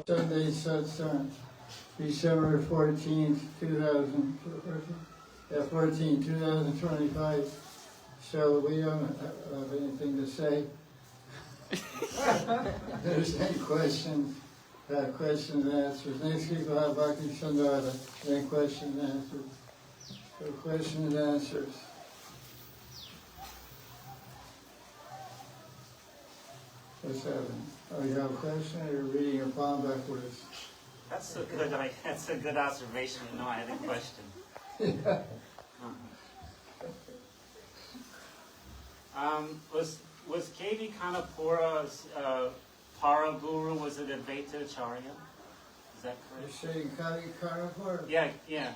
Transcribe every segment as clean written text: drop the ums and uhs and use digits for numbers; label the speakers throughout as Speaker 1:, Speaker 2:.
Speaker 1: Sunday Satsang, December 14th, 2025. So we don't have anything to say. If there's any questions, questions and answers. Next week we'll have Bhakti Sandhara, then questions and answers. So questions and answers. What's happening? Oh, you have a question, or you're reading your palm backwards?
Speaker 2: That's a good observation to know I had a question.
Speaker 1: Yeah.
Speaker 2: Was K.V. Kanapura's Paraguru, was it Advaita Acharya? Is that correct?
Speaker 1: You're saying Kavi Karnapura?
Speaker 2: Yeah, yeah.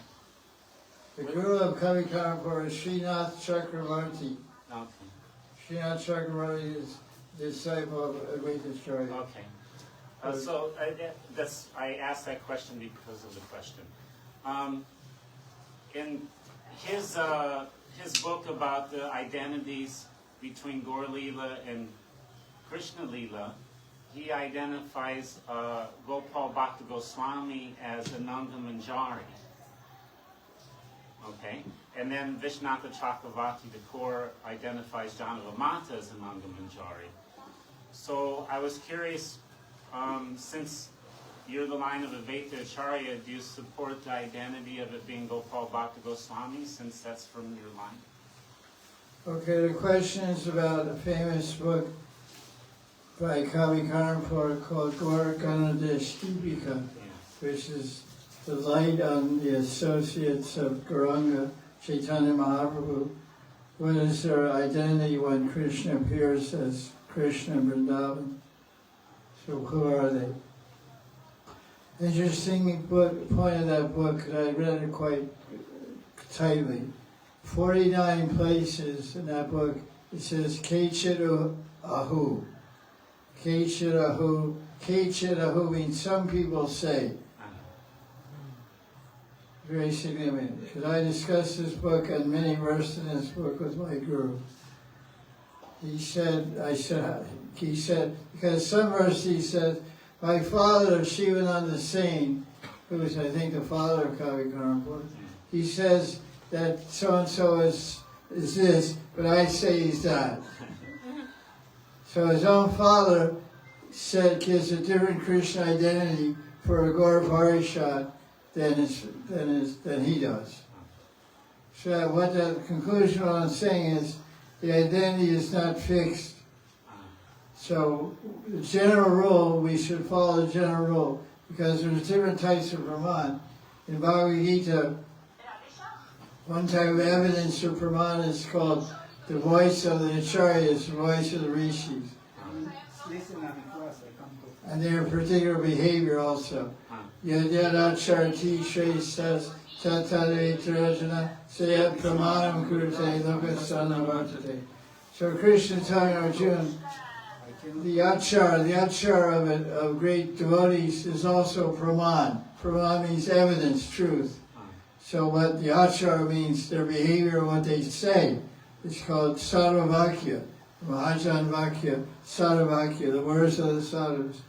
Speaker 1: The guru of Kavi Karnapura is Srinath Chakravarti.
Speaker 2: Okay.
Speaker 1: Srinath Chakravarti is disciple of Advaita Acharya.
Speaker 2: Okay. I asked that question because of the question. In his book about the identities between Gaur Leela and Krishna Leela, he identifies Gopal Bhakta Goswami as Ananda Manjari. Okay? And then Vishnatha Chakravarti, the core, identifies Janavamata as Ananda Manjari. So I was curious, since you're the line of Advaita Acharya, do you support the identity of it being Gopal Bhakta Goswami, since that's from your line?
Speaker 1: Okay, the question is about a famous book by Kavi Karnapura called Gaur Ganadesh Deepika, which is the light on the associates of Gauranga Chaitanya Mahaprabhu. What is their identity when Krishna appears as Krishna in Vrindavan? So who are they? Interesting point of that book, because I read it quite tightly. 49 places in that book, it says Kechidu Ahu. Kechidu Ahu means some people say. Very significant, because I discussed this book and many verses in this book with my guru. He said, because some verse he said, my father, Shivananda Singh, who is, I think, the father of Kavi Karnapura, he says that so-and-so is this, but I say he's that. So his own father gives a different Krishna identity for a Gaur Parishad than he does. So what the conclusion of what I'm saying is, the identity is not fixed. So the general rule, we should follow the general rule, because there's different types of Brahman. In Bhagavad Gita, one type of evidence for Brahman is called the voice of the Acharyas, the voice of the Rishis. And their particular behavior also. Yadyadacharti Shrestas Tatade Trajana Sayat Pramanam Kurute Lokasana Vartate. So Krishna telling Arjuna, the achar of great devotees is also praman. Praman means evidence, truth. So what the achar means, their behavior, what they say, is called sadhavakya, Mahajan Vakya, sadhavakya, the words of the sadhus.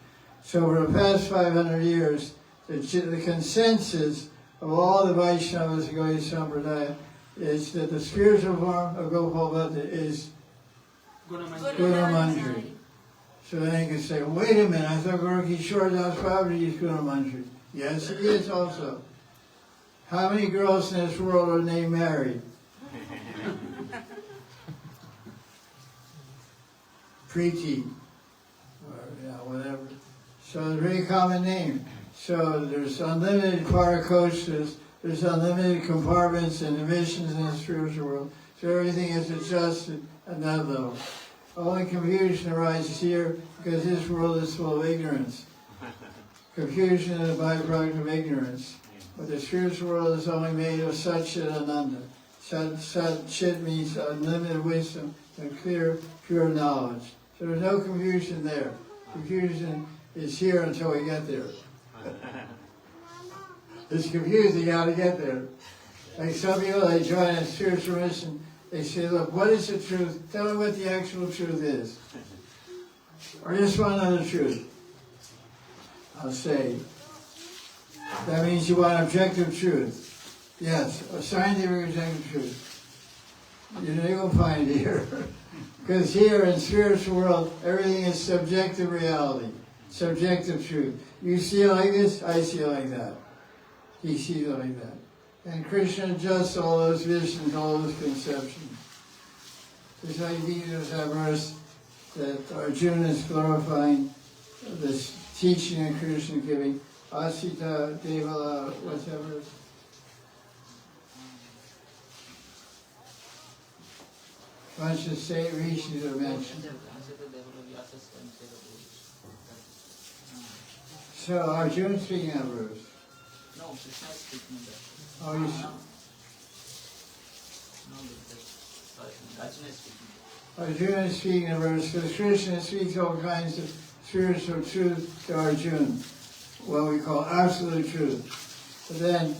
Speaker 1: So for the past 500 years, the consensus of all the Vaishnavas of Gaudiya Sampradaya is that the spiritual form of Gopal Bhatta is Gunamandri. So then you can say, wait a minute, I thought Guru Kishore Das Babaji is Gunamandri. Yes, he is also. How many girls in this world are named Mary? Preeti, or whatever. So it's a very common name. So there's unlimited parakostas, there's unlimited compartments and divisions in the spiritual world. So everything is adjusted at that level. Only confusion arises here because this world is full of ignorance. Confusion is a byproduct of ignorance. But the spiritual world is only made of Sat Chit Ananda. Sat Chit means unlimited wisdom and clear, pure knowledge. So there's no confusion there. Confusion is here until we get there. It's confusing, you got to get there. Like some people, they join a spiritual mission, they say, look, what is the truth? Tell me what the actual truth is. Or just want to know the truth. I'll say. That means you want objective truth. Yes, a scientific objective truth. You're not going to find it here. Because here in spiritual world, everything is subjective reality, subjective truth. You see it like this, I see it like that. He sees it like that. And Krishna adjusts all those visions, all those conceptions. Just like there's that verse that Arjuna is glorifying this teaching of Krishna giving. Asita Devala, whatever. A bunch of state rishis are mentioned. So Arjuna speaking that verse.
Speaker 3: No, Krishna is speaking that.
Speaker 1: Oh, you
Speaker 3: No, Arjuna is speaking.
Speaker 1: Arjuna is speaking a verse because Krishna speaks all kinds of spiritual truth to Arjuna, what we call absolute truth. But then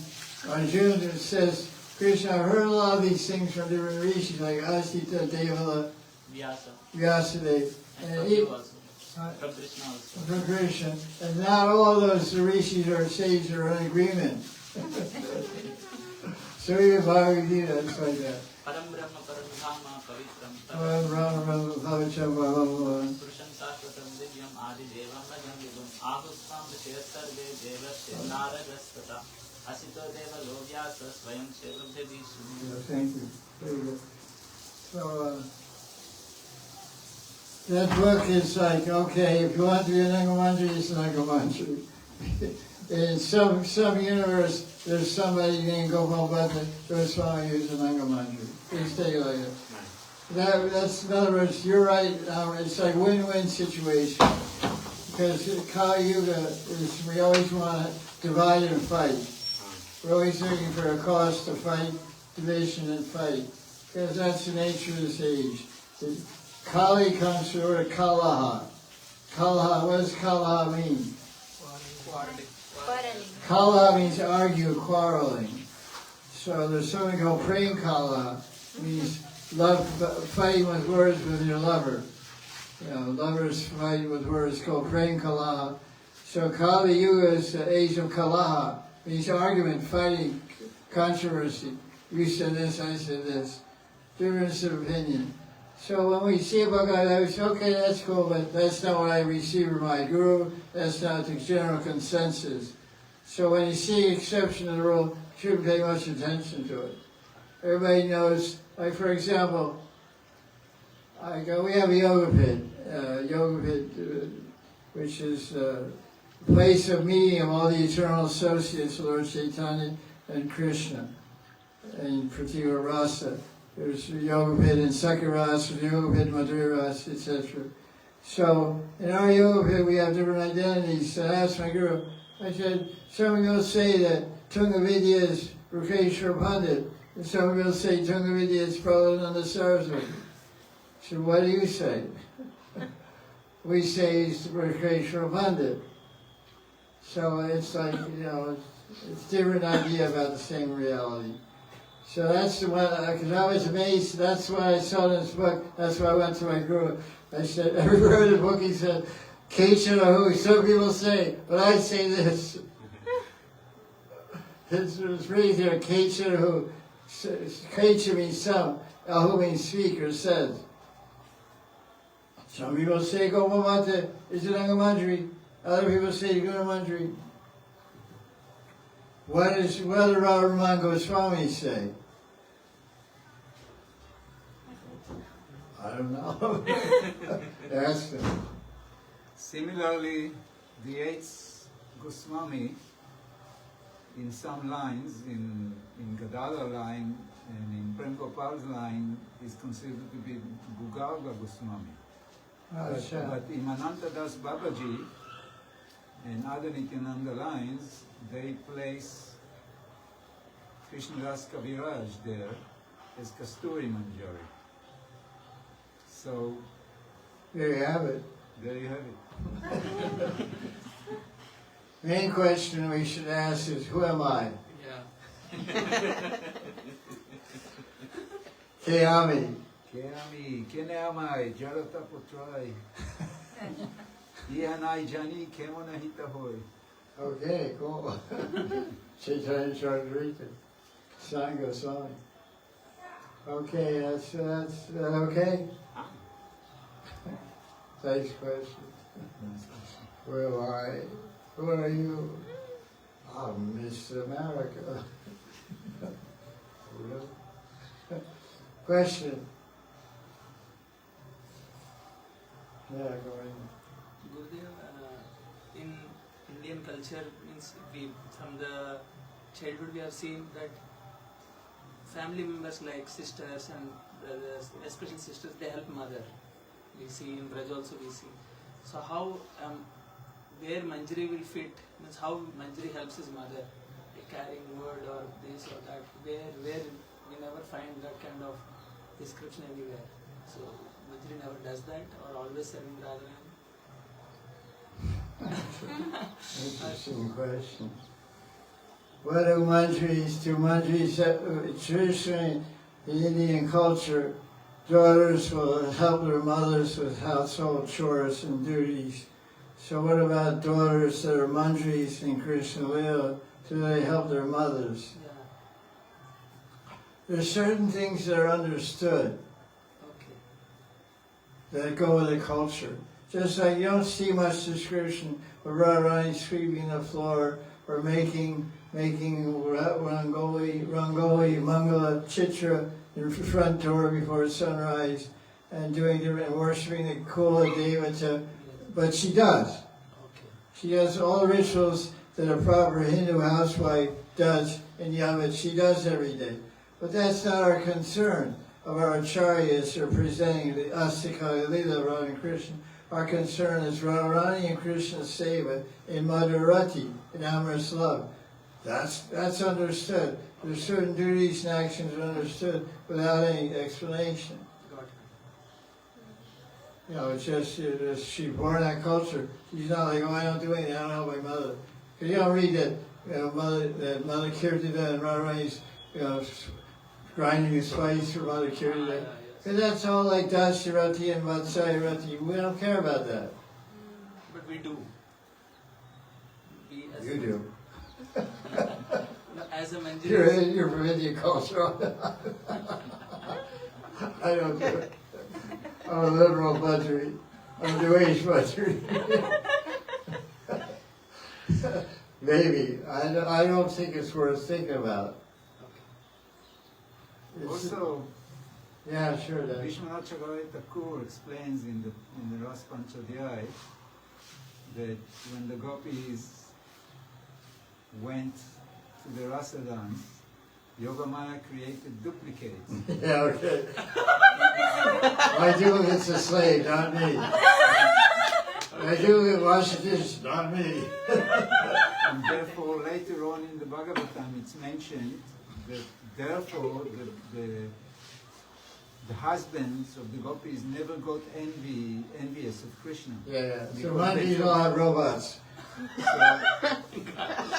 Speaker 1: Arjuna says, Krishna, I've heard a lot of these things from different rishis like Asita, Devala, Vyasadeva, and he,
Speaker 3: From Krishna also.
Speaker 1: from Krishna, and not all those rishis or sages are in agreement. So even Bhagavad Gita, it's like that.
Speaker 3: Param Brahma Param Dhama Pavitram
Speaker 1: Param Brahma Pavitram Bhagavan.
Speaker 3: Purusham Sashvatam Divyam Adi Devam Bhajam Yugam Ahustam Vishya Sarve Devasya Naragastata Asito Deva Lovyasa Swayam Shevabhyadishu.
Speaker 1: Thank you. Very good. So, that book is like, okay, if you want to be an Angamantri, it's an Angamantri. In some universe, there's somebody named Gopal Swami who's an Angamantri. Please take it like that. That's, in other words, you're right. It's like win-win situation. Because Kali Yuga is, we always want to divide and fight. We're always looking for a cause to fight, division and fight. Because that's the nature of this age. Kali comes from the word Kalaha. Kalaha, what does Kalaha mean? Kalaha means argue, quarreling. So there's something called prem Kalaha, means love, fighting with words with your lover. You know, lovers fighting with words called prem Kalaha. So Kali Yuga is the age of Kalaha, means argument, fighting, controversy. You said this, I said this. Difference of opinion. So when we see a book like that, we say, okay, that's cool, but that's not what I receive from my guru. That's not the general consensus. So when you see exception to the rule, you shouldn't pay much attention to it. Everybody knows, like for example, we have a yoga pit, which is a place of meeting of all the eternal associates of Lord Chaitanya and Krishna, and particular Rasa. There's a yoga pit in Sakiras, there's a yoga pit in Madhuras, etc. So in our yoga pit we have different identities. So I asked my guru, I said, some will say that Tunga Vidya is Rukeshwar Pandit, and some will say Tunga Vidya is Pralananda Saraswati. So what do you say? We say he's Rukeshwar Pandit. So it's like, you know, it's different idea about the same reality. So that's the one, because I was amazed, that's why I saw this book, that's why I went to my guru. I said, every word of the book he said, Kechanahu, some people say, but I say this. It's really there, Kechanahu. Kecha means some, Ahu means speaker, says. Some people say Gopal is an Angamantri, other people say Gunamantri. What does Radha Goswami say? I don't know. Ask him.
Speaker 4: Similarly, the 8th Goswami, in some lines, in Gadadhar line and in Prem Gopal's line, is considered to be Bhugarga Goswami. But in Mananta Das Babaji and other Nityananda lines, they place Krishnadas Kaviraj there as Kasturi Manjari. So
Speaker 1: There you have it.
Speaker 4: there you have it.
Speaker 1: Main question we should ask is, who am I?
Speaker 3: Yeah.
Speaker 1: Keami.
Speaker 4: Kenami, Keneamai, Jarata Putrai. Ihanai Jani, Kemonahita Hoy.
Speaker 1: Okay, cool. Chaitanya Charitamrita, Sangha Swami. Okay, that's okay?
Speaker 2: Ah.
Speaker 1: Next question. Who are you? I'm Miss America. Question. Yeah, go ahead.
Speaker 5: Gurudev, in Indian culture, means we from the childhood we have seen that family members like sisters and brothers, especially sisters, they help mother. We see in Braj also we see. So how where Manjari will fit, means how Manjari helps his mother, like carrying wood or this or that. Where we never find that kind of description anywhere. So Manjari never does that, or always serving Radha.
Speaker 1: Interesting question. What do Manjaris do? Manjaris, traditionally in Indian culture, daughters will help their mothers with household chores and duties. So what about daughters that are Manjaris in Krishna Lila? Do they help their mothers?
Speaker 5: Yeah.
Speaker 1: There's certain things that are understood
Speaker 5: Okay.
Speaker 1: that go with the culture. Just like you don't see much description of Radharani sweeping the floor or making Rangoli, Mangala, Chitra in the front door before sunrise and worshipping the Kula Devata, but she does.
Speaker 5: Okay.
Speaker 1: She does all the rituals that a proper Hindu housewife does in Yamat. She does every day. But that's not our concern of our acharyas who are presenting the Astika Lila Radha and Krishna. Our concern is Radharani and Krishna Seva in Madhurati, in amorous love. That's understood. There's certain duties and actions are understood without any explanation.
Speaker 5: Got it.
Speaker 1: You know, it's just she's born in that culture. She's not like, oh, I don't do anything, I don't help my mother. Because you don't read that, Mother Kirtida and Radharani's, grinding the spice for Mother Kirtida.
Speaker 5: Yes.
Speaker 1: Because that's all like Dasharati and Vatsayarati. We don't care about that.
Speaker 5: But we do. We as
Speaker 1: You do.
Speaker 5: As a Manjari.
Speaker 1: You're from Indian culture. I don't do it. I'm a liberal budgery. I'm New Age budgery. Maybe. I don't think it's worth thinking about.
Speaker 4: Also,
Speaker 1: Yeah, sure.
Speaker 4: Vishwanath Chakravarti Thakur explains in the Ras Panchadhyay that when the gopis went to the rasa dance, Yogamaya created duplicates.
Speaker 1: Yeah, okay. My duplicate's a slave, not me. My duplicate washes dishes, not me.
Speaker 4: And therefore, later on in the Bhagavatam, it's mentioned that therefore the husbands of the gopis never got envious of Krishna.
Speaker 1: Yeah. So
Speaker 4: Because
Speaker 1: Mondays
Speaker 4: they
Speaker 1: will
Speaker 4: thought-
Speaker 1: have robots.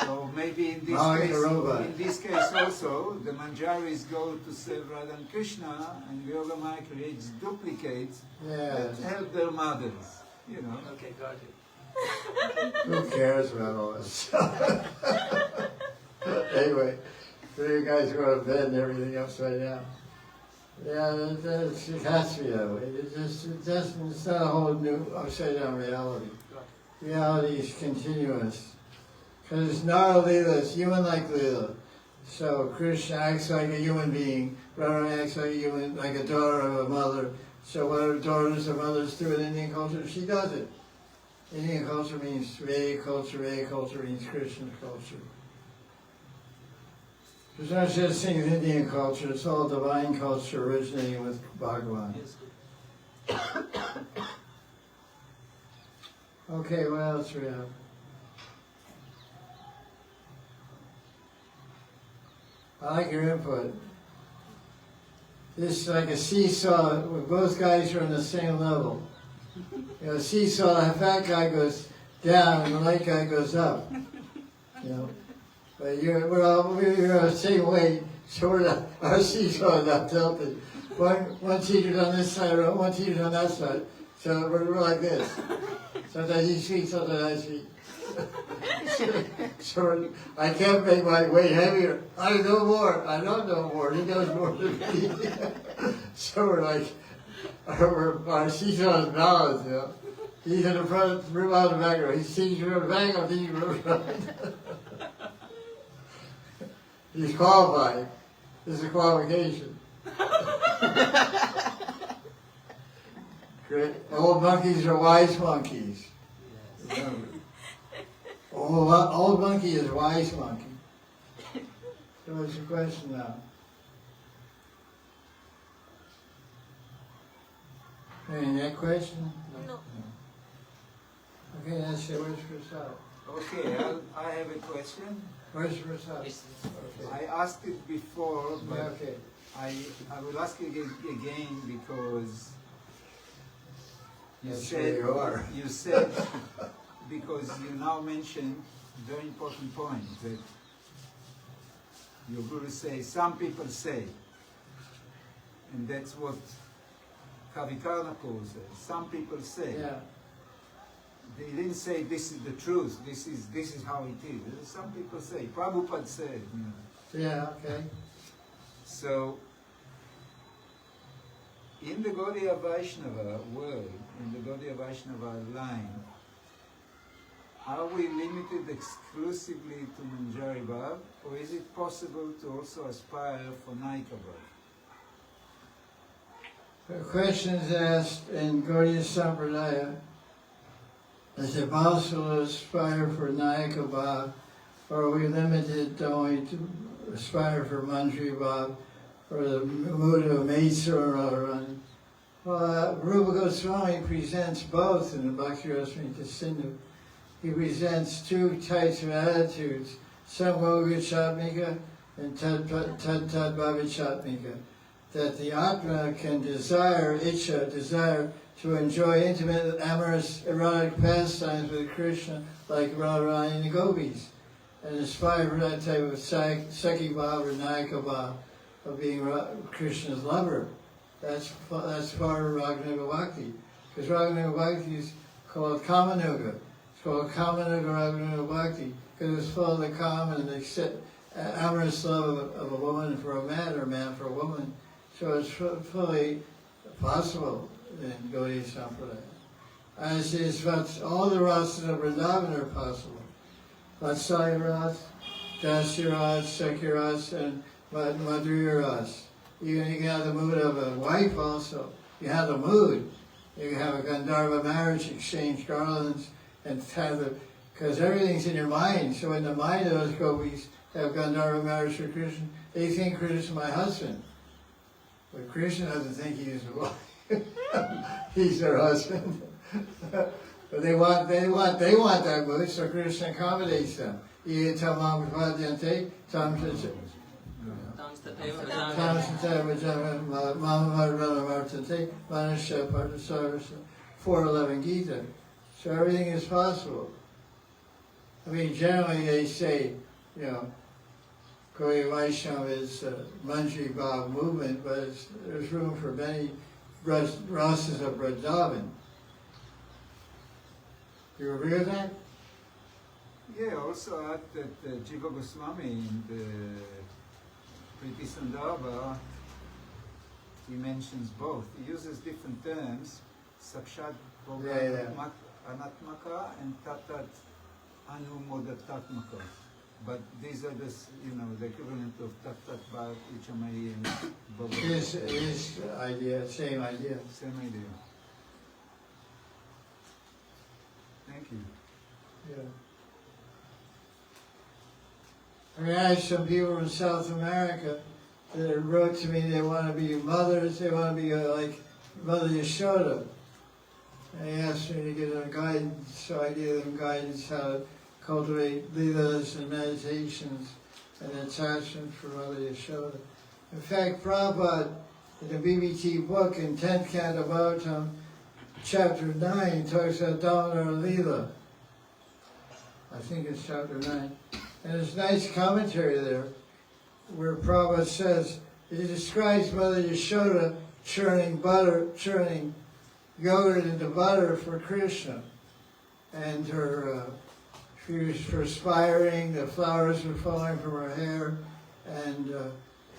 Speaker 4: So maybe in this case also, the Manjaris go to serve Radha and Krishna, and Yogamaya creates duplicates
Speaker 1: Yeah.
Speaker 4: that help their mothers. You know.
Speaker 5: Okay, got it.
Speaker 1: Who cares about all this stuff? Anyway, so you guys go to bed and everything upside down. Yeah, it has to be that way. It's not a whole new upside down reality.
Speaker 5: Got it.
Speaker 1: Reality is continuous. Because it's not a Leela, it's human like Leela. So Krishna acts like a human being, Radha acts like a human, like a daughter of a mother. So what daughters or mothers do in Indian culture, she does it. Indian culture means Vedic culture means Krishna culture. There's no such thing as Indian culture, it's all divine culture originating with Bhagavan.
Speaker 5: Yes, good.
Speaker 1: Okay, what else we have? I like your input. This is like a seesaw, where both guys are on the same level. You know, seesaw, the fat guy goes down and the light guy goes up. You know, but we're on the same weight, so our seesaw is not tilted. One teacher's on this side, one teacher's on that side. So we're like this. Sometimes he speaks, sometimes I speak. So I can't make my weight heavier. I know more. I don't know more. He knows more than me. So we're like, she's on his balance, you know. He's in the front, room out the back. He's teaching from the back, I'm teaching from the front. He's qualified. This is a qualification. Great. Old monkeys are wise monkeys.
Speaker 5: Yes.
Speaker 1: Old monkey is wise monkey. So what's your question now? Any that question?
Speaker 6: No.
Speaker 1: Okay, that's it. Where's Prasad?
Speaker 4: Okay, I have a question.
Speaker 1: Where's Prasad?
Speaker 4: I
Speaker 1: Okay.
Speaker 4: asked it before, but
Speaker 1: Okay.
Speaker 4: I will ask it again because
Speaker 1: That's where you are.
Speaker 4: you said because you now mentioned very important point that your Guru says some people say, and that's what Kavikarna calls it. Some people say.
Speaker 1: Yeah.
Speaker 4: They didn't say this is the truth. This is how it is. Some people say. Prabhupada said. You know.
Speaker 1: Yeah, okay.
Speaker 4: So, in the Gaudiya Vaisnava world, in the Gaudiya Vaisnava line, are we limited exclusively to Manjari Bhav, or is it possible to also aspire for Naika Bhav?
Speaker 1: The question is asked in Gaudiya Sampradaya, is it possible to aspire for Nayaka Bhav, or are we limited only to aspire for Manjari Bhav, or the mood of Maidsaran? Well, Rupa Goswami presents both in the Bhakti Rasamrita Sindhu. He presents two types of attitudes, Samogachatmika and Tad Bhavichatmika, that the Atma can desire to enjoy intimate, amorous, erotic pastimes with Krishna, like Radharani and the Gopis, and aspire for that type of Sakhi Bhav or Nayaka Bhav of being Krishna's lover. That's part of Raganuga Bhakti. Because Raganuga Bhakti is called Kamanuga. It's called Kamanuga Raganuga Bhakti because it's full of the common and the amorous love of a woman for a man or a man for a woman. So it's fully possible in Gaudiya Sampradaya. As is all the rasas of Vrindavan are possible. Vatsalya Ras, Dasya Ras, Sakya Ras, and Madhurya Ras. You can have the mood of a wife also. You have the mood. You can have a Gandharva marriage, exchange garlands, and have the, because everything's in your mind. So in the mind of those gopis have Gandharva marriage for Krishna, they think Krishna is my husband. But Krishna doesn't think he is a wife. He's their husband. But they want that mood, so Krishna accommodates them. Ye tamam pradyante, tam tatsai. 411 Gita. So everything is possible. I mean, generally they say, you know, Gaudiya Vaishnava is a Manjari Bhav movement, but there's room for many rasas of Vrindavan. Do you agree with that?
Speaker 4: Yeah, also add that Jiva Goswami in the Priti Sandarbha, he mentions both. He uses different terms, Sakshat Anatmaka and Tatat Anumodatatmaka. But these are the, the equivalent of Tatat Bhav, Ichamai and Babaji.
Speaker 1: His idea, same idea.
Speaker 4: Same idea. Thank you.
Speaker 1: Yeah. I mean, I have some people from South America that wrote to me they want to be mothers, they want to be like Mother Yashoda. And they asked me to give them guidance, so I gave them guidance how to cultivate leelas and meditations and attachment for Mother Yashoda. In fact, Prabhupada, in the BBT book, in 10th Canto Bhagavatam, chapter 9, talks about Damodar Leela. I think it's chapter 9. And there's a nice commentary there where Prabhupada says, he describes Mother Yashoda churning yogurt into butter for Krishna. And her she was perspiring, the flowers were falling from her hair, and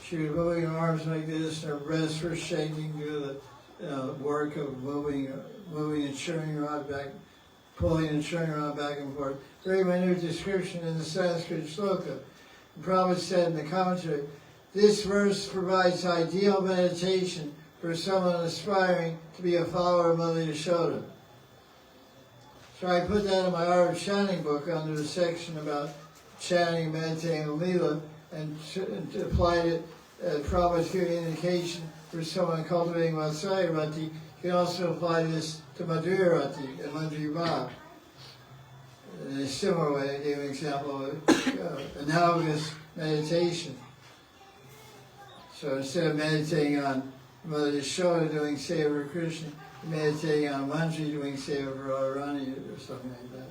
Speaker 1: she was moving her arms like this, and her breasts were shaking due to the work of moving and churning around back, pulling and churning around back and forth. Very minute description in the Sanskrit shloka. The Prabhupada said in the commentary, this verse provides ideal meditation for someone aspiring to be a follower of Mother Yashoda. So I put that in my art of chanting book under the section about chanting, meditating, and Leela, and applied it. Prabhupada's giving indication for someone cultivating Vatsalya Rati. You can also apply this to Madhurya Rati and Madhurya Bhav. In a similar way, I gave an example of analogous meditation. So instead of meditating on Mother Yashoda doing Seva for Krishna, meditating on Manjari doing Seva for Radharani or something like that.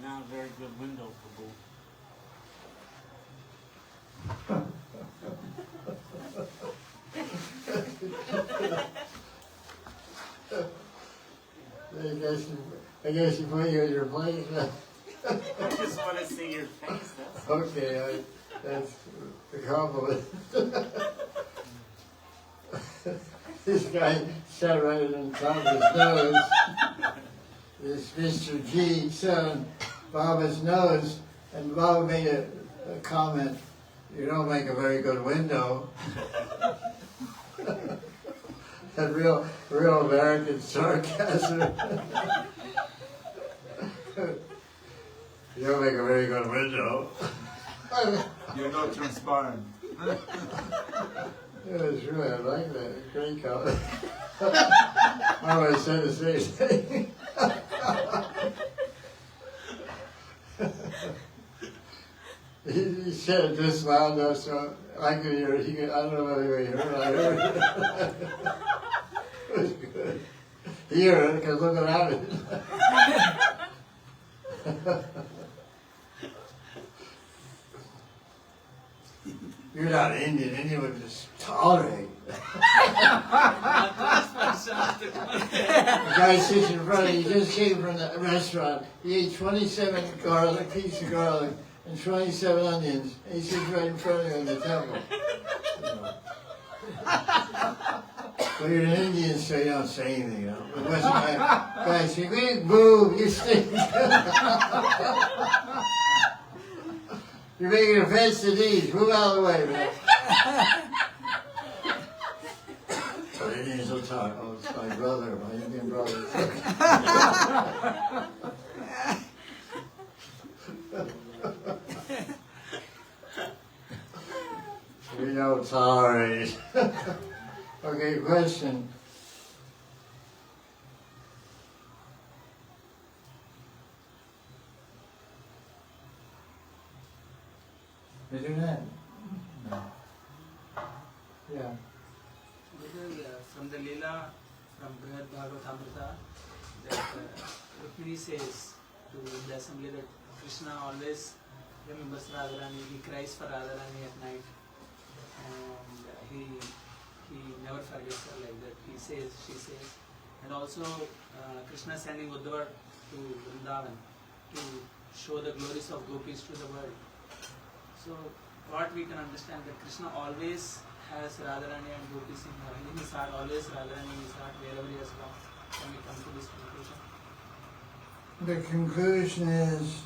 Speaker 2: Not a very good window for both.
Speaker 1: I guess you put you in your place.
Speaker 2: I just want to see your face. That's
Speaker 1: Okay, that's a compliment. This guy sat right on top of his nose. This Mr. G sat on Baba's nose, and Baba made a comment, you don't make a very good window. That real American sarcasm. You don't make a very good window.
Speaker 4: You're not transparent.
Speaker 1: It was really, I like that. Great comment. I always said the same thing. He said it just loud enough so I could hear it. I don't know whether he heard it. I heard it. It was good. He heard it because looking at it. You're not Indian. Indian would just tolerate. The guy sits in front of you. He just came from the restaurant. He ate 27 pieces of garlic and 27 onions. And he sits right in front of you in the temple. Well, you're an Indian, so you don't say anything, you know. But Western guys say, boo, you stink. You're making an offense to these. Move out of the way, man. So Indians will talk. Oh, it's my brother, my Indian brother. We don't tolerate. Okay, question. They do that? No. Yeah.
Speaker 5: From the Leela, from Brihad Bhagavatamrita, that Rukmini says to the assembly that Krishna always remembers Radharani, he cries for Radharani at night, and he never forgets her like that. He says, she says, and also Krishna sending Uddhava to Vrindavan to show the glories of gopis to the world. So what we can understand that Krishna always has Radharani and gopis in his heart, always Radharani in his heart, wherever he has gone. Can we come to this conclusion?
Speaker 1: The conclusion is,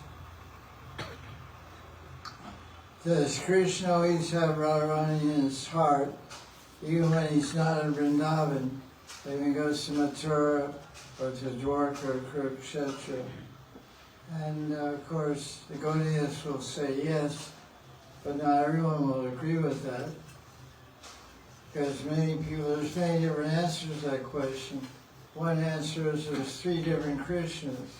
Speaker 1: does Krishna always have Radharani in his heart, even when he's not in Vrindavan, when he goes to Mathura or to Dwarka or Kurukshetra? And of course, the Gaudiyas will say yes, but not everyone will agree with that. Because there's many different answers to that question. One answer is there's three different Krishnas.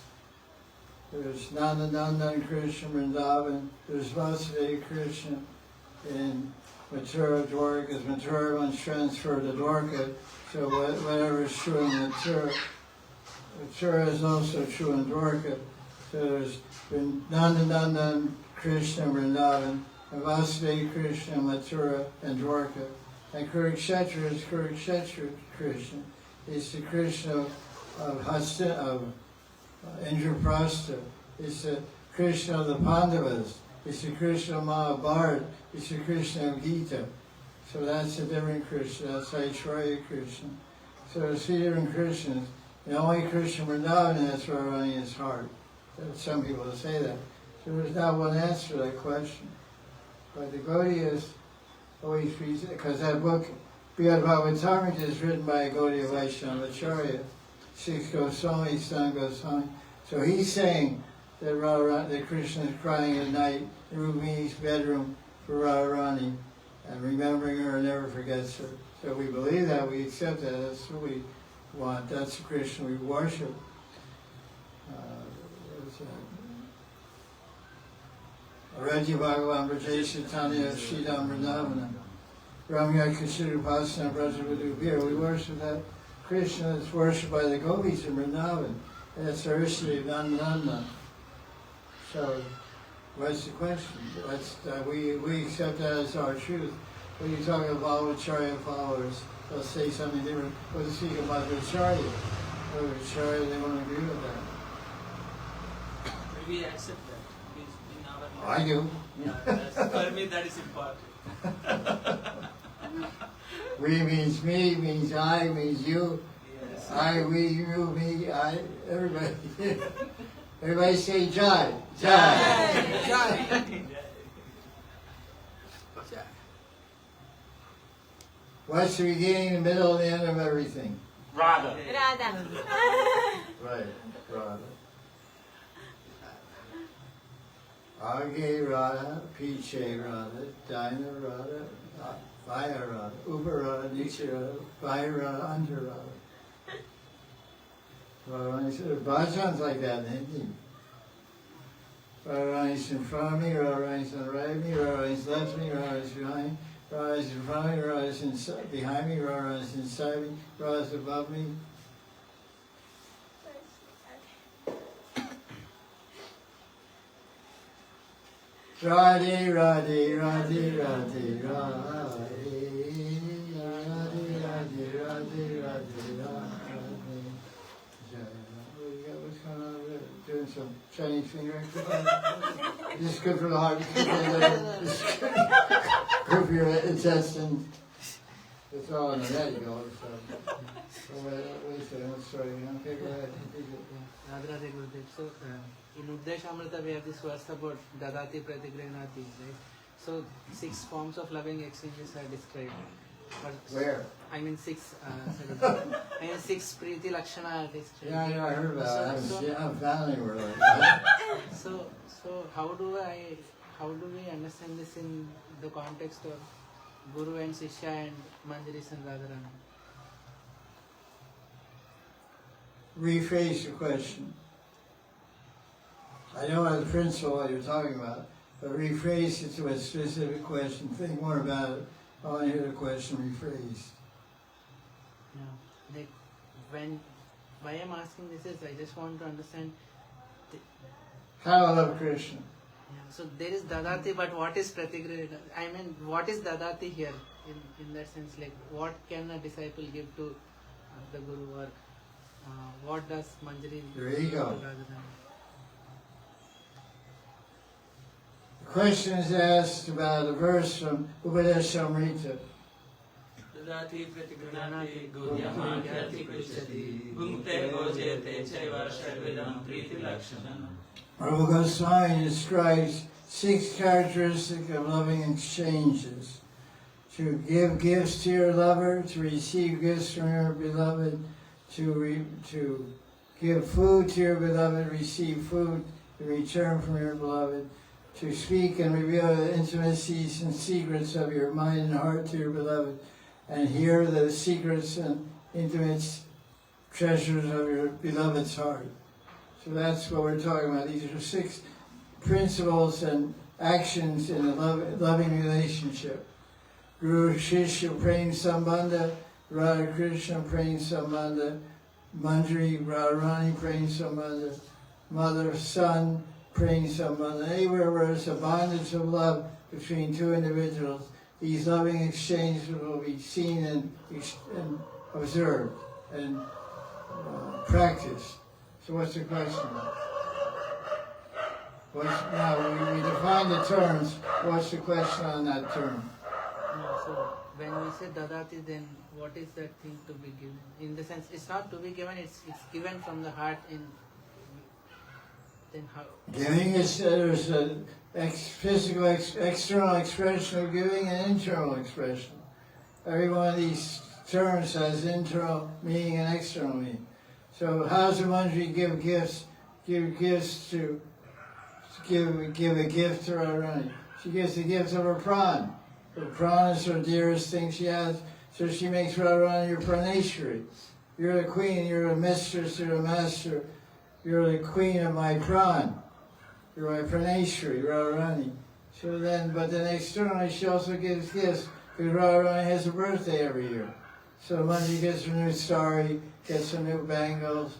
Speaker 1: There's Nandanandan Krishna Vrindavan, there's Vasudeva Krishna in Mathura, Dwarka, because Mathura once transferred to Dwarka, so whatever is true in Mathura is also true in Dwarka. So there's Nandanandan Krishna Vrindavan, and Vasudeva Krishna Mathura and Dwarka. And Kurukshetra is Kurukshetra Krishna. It's the Krishna of Indraprastha. It's the Krishna of the Pandavas. It's the Krishna of Mahabharata. It's the Krishna of Gita. So that's a different Krishna. That's Aishwarya Krishna. So there's 3 different Krishnas. The only Krishna Vrindavan has Radharani in his heart. Some people say that. So there's not one answer to that question. But the Gaudiyas always present, because that book, Brihad Bhagavatamrita, is written by Gaudiya Vaisnava Acharya, 6 Goswami, son Goswami. So he's saying that Krishna is crying at night in Rukmini's bedroom for Radharani, and remembering her and never forgets her. So we believe that, we accept that, that's what we want, that's the Krishna we worship. Raji Bhagavan Brajesha Tanya Sridham Vrindavana Ramya Kishuru Pasana Brajavadubhir. We worship that Krishna that's worshipped by the gopis in Vrindavan. That's our history of Nanda. So, what's the question? We accept that as our truth. When you talk about Acharya followers, they'll say something different. When you speak about the Acharya, they won't agree with that.
Speaker 5: We accept that.
Speaker 1: I do.
Speaker 5: Yeah, for me that is important.
Speaker 1: We means me, means I, means you.
Speaker 5: Yes.
Speaker 1: I, we, you, me, I, everybody. Everybody say Jai. Jai.
Speaker 5: Jai.
Speaker 1: What's the beginning, the middle, and the end of everything?
Speaker 2: Radha.
Speaker 6: Radha.
Speaker 1: Right, Radha. Age Radha, Piche Radha, Dina Radha, Vaya Radha, Uber Radha, Niche Radha, Vaya Radha, Under Radha. Radharani's bhajan's like that in Hindi. Radharani's in front of me, Radharani's on the right of me, Radharani's left of me, Radharani's behind me, Radharani's in front of me, Radharani's behind me, Radharani's inside me, Radharani's above me. Radhe, Radhe, Radhe, Radhe, Radhe, Radhe, Radhe, Radhe, Radhe, Radhe. Jaya. What's going on over there? Doing some Chinese finger exercise? This is good for the heart. This is good for your intestines. It's all in the net, you go. So, wait a second, let's start again. Okay, go ahead.
Speaker 7: Radhe Gurudev. So, in Uddeshamrita we have this verse about Dadati Pratigrahanati, right? So 6 forms of loving exchanges are described. But
Speaker 1: Where?
Speaker 7: I mean 6. I mean 6 Priti Lakshana are described.
Speaker 1: Yeah, I heard about it.
Speaker 7: So,
Speaker 1: I'm family were like that.
Speaker 7: so how do we understand this in the context of Guru and Shishya and Manjaris and Radharani?
Speaker 1: Rephrase the question. I know the principle what you're talking about, but rephrase it to a specific question. Think more about it. I want to hear the question rephrased.
Speaker 7: Yeah. Like why I'm asking this is I just want to understand.
Speaker 1: How I love Krishna.
Speaker 7: Yeah, so there is Dadati, but what is Pratigraha? I mean, what is Dadati here in that sense? Like, what can a disciple give to the Guru, or what does Manjari
Speaker 1: Your ego.
Speaker 7: give to Radharani?
Speaker 1: The question is asked about a verse from Upadeshamrita.
Speaker 5: Dadati Pratigrahanati Gaudiya Vaisnava Krishati Bhungte Bhojete Chaiva Shadvidam Priti Lakshanam.
Speaker 1: Rupa Goswami describes 6 characteristics of loving exchanges. To give gifts to your lover, to receive gifts from your beloved, to give food to your beloved, receive food in return from your beloved, to speak and reveal the intimacies and secrets of your mind and heart to your beloved, and hear the secrets and intimate treasures of your beloved's heart. So that's what we're talking about. These are 6 principles and actions in a loving relationship. Guru Shishya Prem Sambandha, Radha Krishna Prem Sambandha, Manjari Radharani Prem Sambandha, Mother, Son Prem Sambandha. Anywhere where there's a bondage of love between 2 individuals, these loving exchanges will be seen and observed and practiced. So what's the question? Now we define the terms. What's the question on that term?
Speaker 7: No, so when we say dadati, then what is that thing to be given? In the sense, it's not to be given; it's given from the heart. Then how?
Speaker 1: Giving is there's a physical external expression of giving and internal expression. Every one of these terms has internal meaning and external meaning. So how does a manjari give gifts? Give gifts to give a gift to Radharani. She gives the gift of her pran. Her pran is her dearest thing she has. So she makes Radharani your praneshwari. You're the queen, you're a mistress, you're a master. You're the queen of my pran. You're my praneshwari, Radharani. So then, but then externally she also gives gifts because Radharani has a birthday every year. So Manji gets her new sari, gets her new bangles,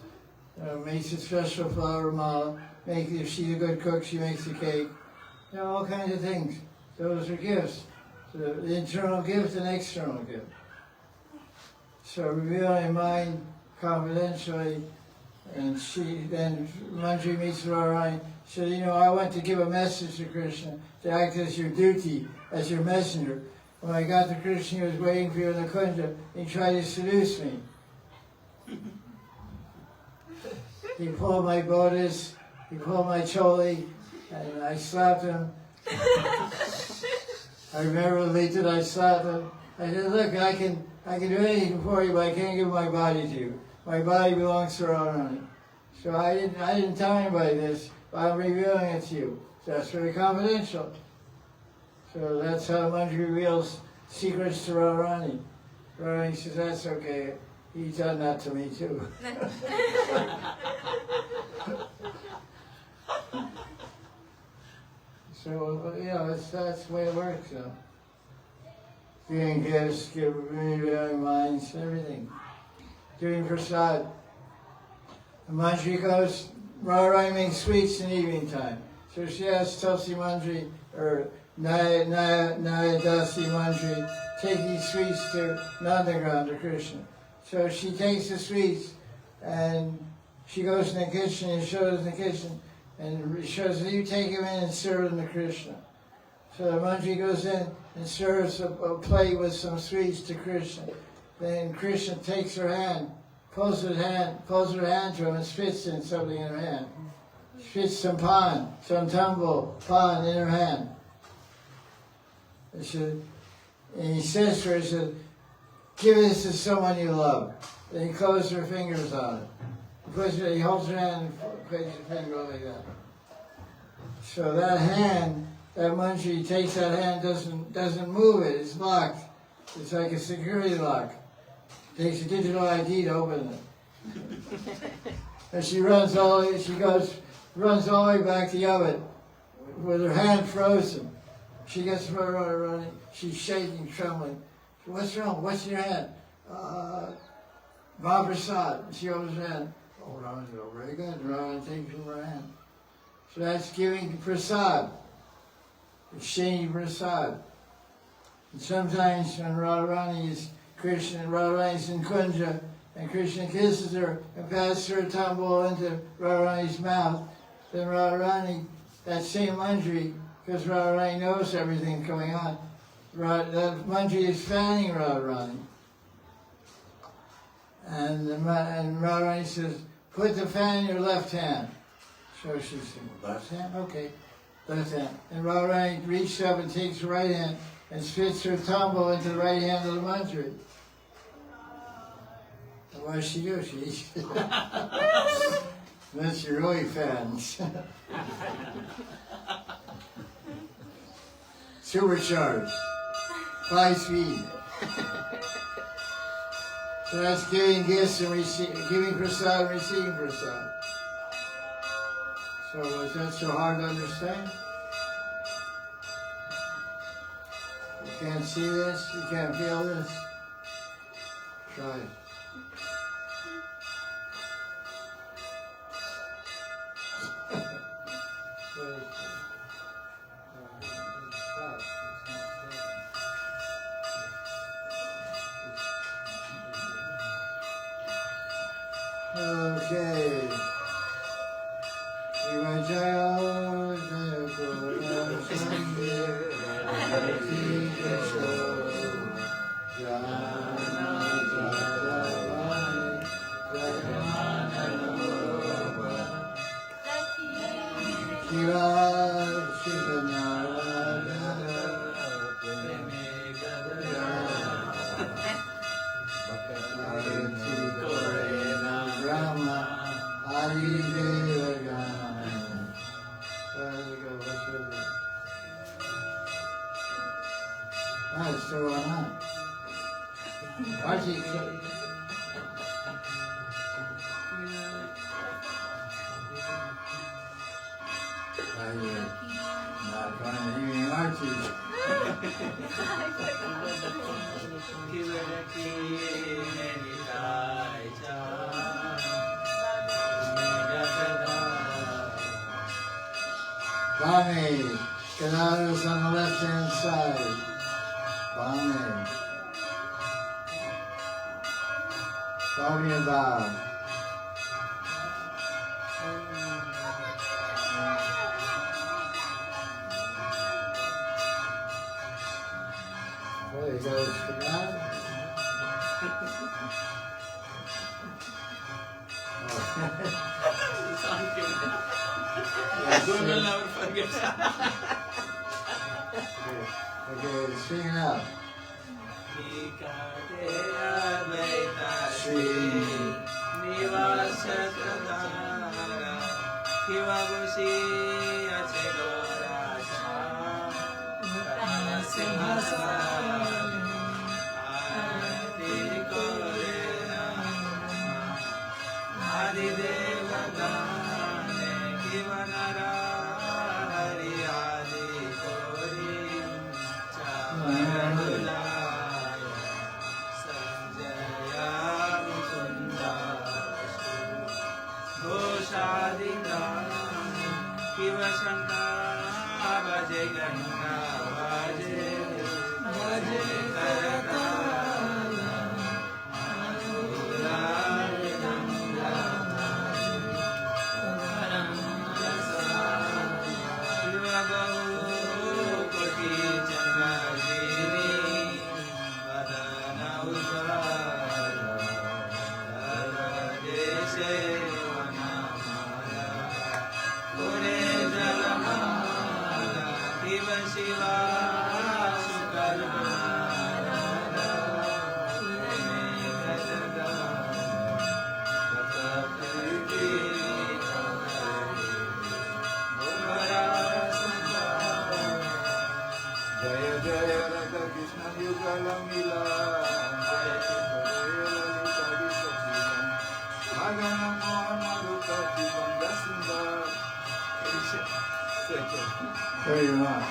Speaker 1: makes a special flower mala. If she's a good cook, she makes a cake. You know, all kinds of things. Those are gifts. So the internal gift and external gift. So revealing mind confidentially, and then Manji meets Radharani. She said, you know, I want to give a message to Krishna, to act as your duty, as your messenger. When I got to Krishna, he was waiting for you in the Kunda. He tried to seduce me. He pulled my bodice, he pulled my choli, and I slapped him. I remember later I slapped him. I said, look, I can do anything for you, but I can't give my body to you. My body belongs to Radharani. So I didn't tell anybody this, but I'm revealing it to you. So that's very confidential. So that's how Manji reveals secrets to Radharani. Radharani says, that's okay. He's done that to me too. So, that's the way it works. Giving gifts, revealing minds, everything. Doing prasad. Manjari goes, Radharani makes sweets in evening time. So she asks Tulsi Manjari, or Naya Dasi Manjari, take these sweets to Nandagram, to Krishna. So she takes the sweets and she goes in the kitchen and shows in the kitchen and shows that you take them in and serve them to Krishna. So the Manjari goes in and serves a plate with some sweets to Krishna. Then Krishna takes her hand, pulls her hand to him and spits in something in her hand. Spits some pan, some tumble pan in her hand. And he says to her, he said, give this to someone you love. Then he closes her fingers on it. He holds her hand and places her finger like that. So that hand, that Manjari takes that hand, doesn't move it, it's locked. It's like a security lock. Takes a digital ID to open it. And she runs all the way back to the oven with her hand frozen. She gets running, she's shaking, trembling. What's wrong? What's in your hand? Mahaprasad. She opens her hand. Oh, Radharani, very good. Radharani takes from her hand. So that's giving prasad. Exchanging prasad. And sometimes when Radharani is Radharani's in Kunja, and Krishna kisses her and passes her tumble into Radharani's mouth, then Radharani, that same Manjari, because Radharani knows everything going on, that Manjari is fanning Radharani. And Radharani says, put the fan in your left hand. So she said, left hand? Okay, left hand. And Radharani reaches up and takes the right hand and spits her tumble into the right hand of the Manjari. And what does she do? Unless you're really fans. Supercharged. 5 speed. So that's giving gifts and giving prasad and receiving prasad. So is that so hard to understand? You can't see this? You can't feel this? Try it. Okay. Bame, Canada's on the left hand side. Bame. Bame and Bob. There you go, Canada.
Speaker 5: Google never forgets.
Speaker 1: Okay, sing it out. Jaya Jaya Radha Krishna Yugala Mila Magana Mohana Rupa Tivanga Sundar. There you are.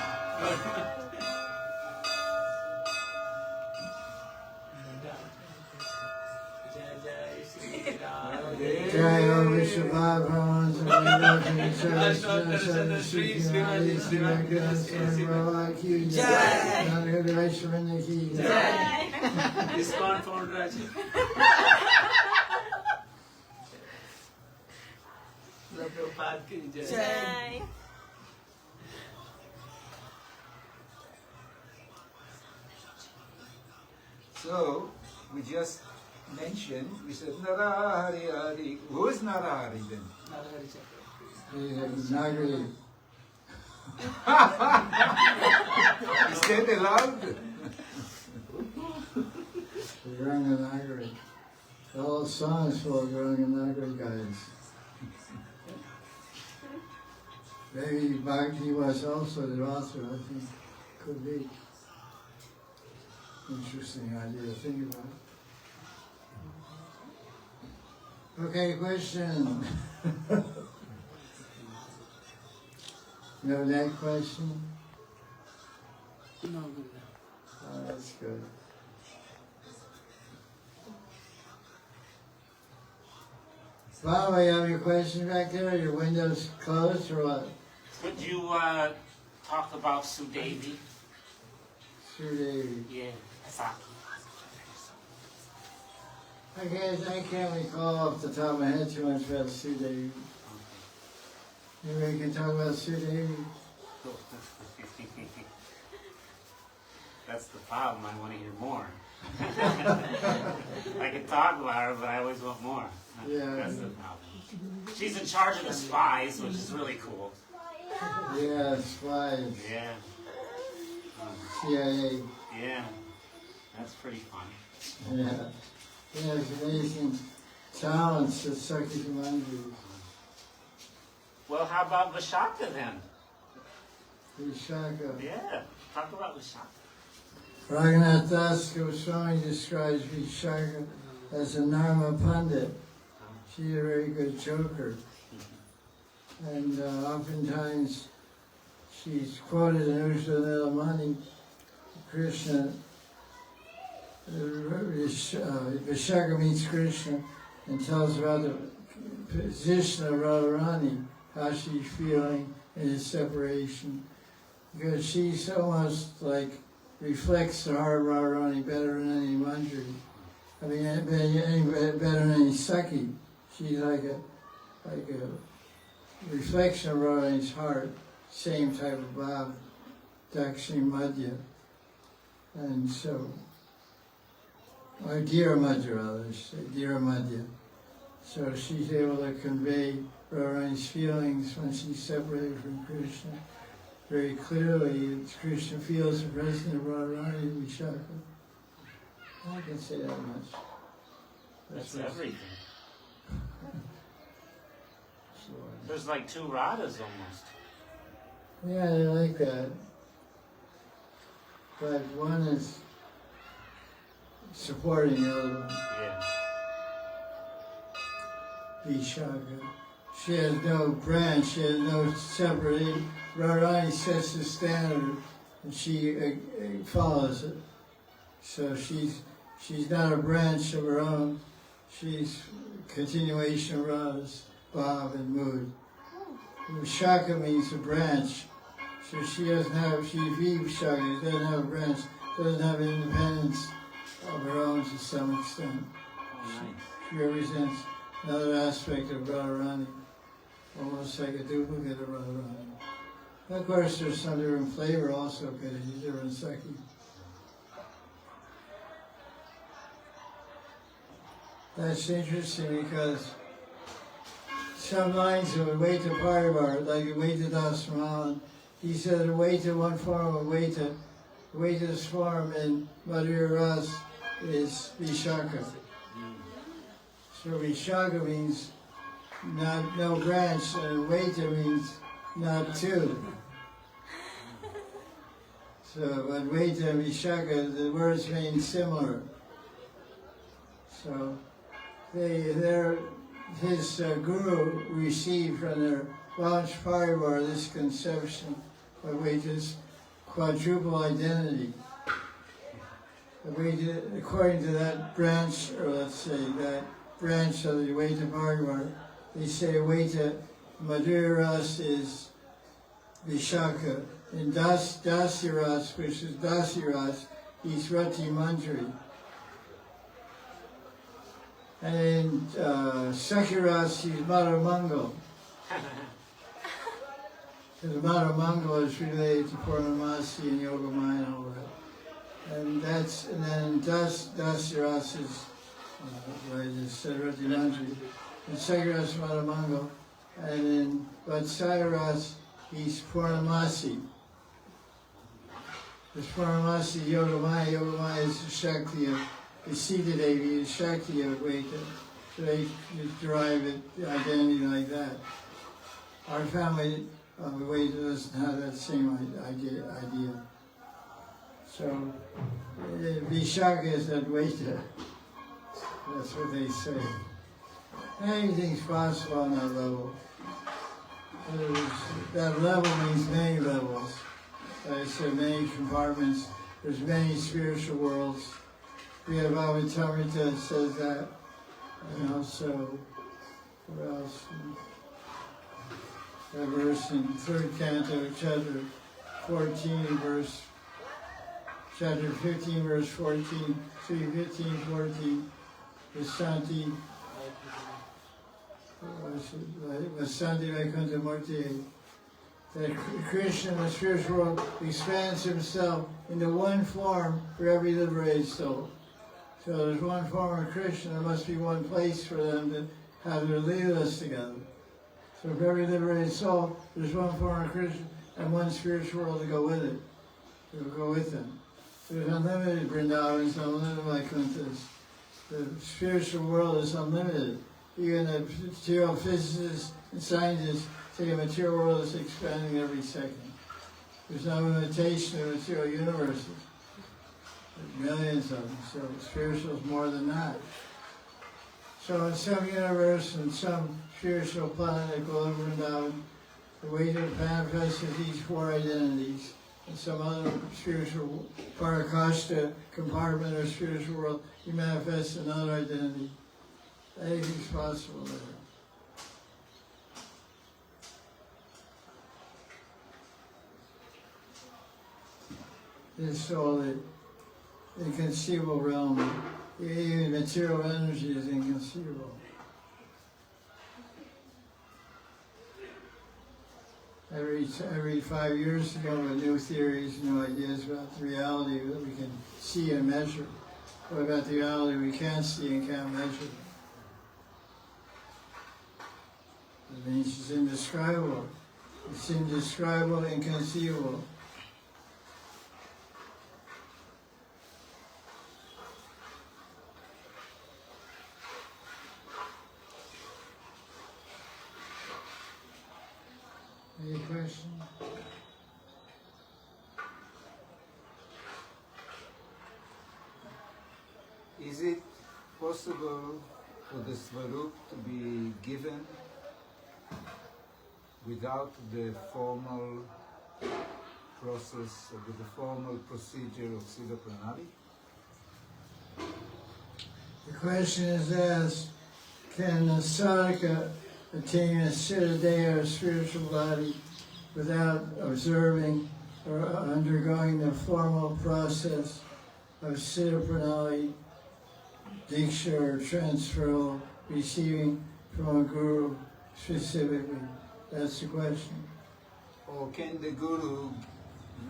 Speaker 1: Jaya Vishwabha Brahmans and Sri Radhe Vaisnava ki Jaya.
Speaker 5: Discount founder Raji. Prabhupada ki Jai.
Speaker 4: So, we just mentioned, we said Narahari Hari. Who is Narahari then?
Speaker 1: Nagari.
Speaker 4: Is that allowed?
Speaker 1: Ganga Nagari. All songs for Ganga Nagari guys. Maybe Bhakti was also the author, I think. Could be. Interesting idea to think about. Okay, question. You have that question?
Speaker 5: No,
Speaker 1: Oh, that's good. Baba, you have any questions back there? Are your windows closed or what?
Speaker 2: Could you talk about Sudevi?
Speaker 1: Sudevi.
Speaker 2: Yeah, exactly.
Speaker 1: I can't recall off the top of my head too much about Sudevi. Maybe we can talk about Sudevi.
Speaker 2: That's the problem. I want to hear more. I can talk about her, but I always want more.
Speaker 1: Yeah.
Speaker 2: That's the problem. She's in charge of the spies, which is really cool.
Speaker 1: Yeah, spies.
Speaker 2: Yeah.
Speaker 1: CIA.
Speaker 2: Yeah. That's pretty fun.
Speaker 1: Yeah. He has amazing talents at Sakhi Mandirs.
Speaker 2: Well, how about Vishaka then?
Speaker 1: Vishaka.
Speaker 2: Yeah. Talk about Vishaka.
Speaker 1: Raghunath Das Goswami describes Vishaka as a Narma Pandit. She's a very good joker. And oftentimes she's quoted in Ushla Nilamani, Krishna, Vishaka meets Krishna and tells about the position of Radharani, how she's feeling in his separation. Because she's almost like reflects the heart of Radharani better than any manjari. I mean, better than any Sakhi. She's like a reflection of Radharani's heart, same type of bhav, Dakshini Madhya. And so, or Dhira Madhya rather, Dhira Madhya. So she's able to convey Radharani's feelings when she's separated from Krishna. Very clearly, Krishna feels the presence of Radharani and Vishaka. I can say that much.
Speaker 2: That's everything. There's like two Radhas almost.
Speaker 1: Yeah, I like that. But one is supporting the other one.
Speaker 2: Yeah.
Speaker 1: Vishaka. She has no branch, she has no separate. Radharani sets the standard and she follows it. So she's not a branch of her own. She's a continuation of Radha's bhav and mood. Vishaka means a branch. So she doesn't have, she's Vishaka, doesn't have a branch, doesn't have independence of her own to some extent. She represents another aspect of Radharani, almost like a duplicate of Radharani. Of course, there's some different flavor also because she's different Sakhi. That's interesting because some lines of Advaita Parivar, like Advaita Das Mahan, he said Advaita, one form of Advaita, Advaita's form in Madhurya Ras is Vishaka. So Vishaka means no branch, and Advaita means not two. So Advaita and Vishaka, the words mean similar. So his guru received from their Vansh Parivar this conception of Advaita's quadruple identity. Advaita, according to that branch, or let's say that branch of the Advaita Parivar, they say Advaita Madhurya Ras is Vishaka, and Dasya Ras, which is Dasya Ras, is Rati Manjari. And in Sakhi Ras, he's Madhur Mangal. Because Madhur Mangal is related to Purnamasi and Yogamaya and all that. And then Dasya Ras is, I just said Rati Manjari. And Sakhi Ras, Madhur Mangal. And in Vatsaya Ras, he's Purnamasi. Because Purnamasi, Yogamaya is the Shakti of the Sita Devi, is Shakti of Advaita. So they just derive the identity like that. Our family of Advaita doesn't have that same idea. So Vishaka is Advaita. That's what they say. Anything's possible on that level. That level means many levels. Like I said, many compartments. There's many spiritual worlds. We have Avatamrita says that. And also, what else? That verse in 3rd canto, chapter 14, chapter 15, verse 14, 3:15, 14, Vasanti. Vasanti Vaikuntha Murti, that Krishna in the spiritual world expands himself into one form for every liberated soul. So there's one form of Krishna, there must be one place for them to have their leelas together. So for every liberated soul, there's one form of Krishna and one spiritual world to go with it, to go with them. There's unlimited Vrindavans, unlimited Vaikunthas. The spiritual world is unlimited. Even the material physicists and scientists say a material world is expanding every second. There's no limitation of material universes. There's millions of them, so spiritual is more than that. So in some universe, in some spiritual planet, Gaudiya Vrindavan, the way to manifest is these four identities. In some other spiritual Parakashta compartment or spiritual world, you manifest another identity. Anything's possible there. This all the inconceivable realm, even material energy is inconceivable. Every 5 years to come with new theories, new ideas about the reality that we can see and measure. What about the reality we can't see and can't measure? It means it's indescribable. It's indescribable, inconceivable. Any questions?
Speaker 4: Is it possible for the Svarup to be given without the formal process, or with the formal procedure of Siddha Pranali?
Speaker 1: The question is asked, can a sadhaka attain a siddha or spiritual body without observing or undergoing the formal process of siddha pranali, diksha or transferal, receiving from a guru specifically? That's the question.
Speaker 4: Or can the Guru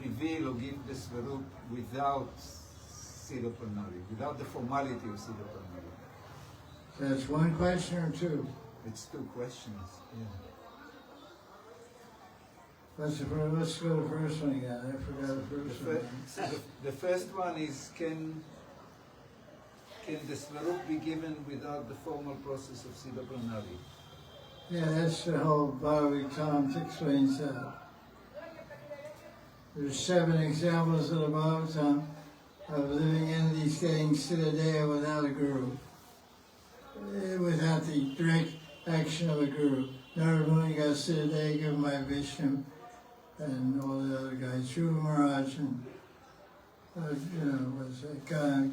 Speaker 4: reveal or give the Svarup without Siddha Pranali, without the formality of Siddha Pranali?
Speaker 1: That's one question or two?
Speaker 4: It's two questions. Yeah.
Speaker 1: Let's go to the first one again. I forgot the first one.
Speaker 4: The first one is, can the Svarup be given without the formal process of Siddha Pranali?
Speaker 1: Yeah, that's the whole Bhagavatam explains that. There's 7 examples of the Bhagavatam of living entities getting siddha without a guru, without the direct action of a guru. Narada got siddha given by Vishnu and all the other guys, Dhruva Maharaj and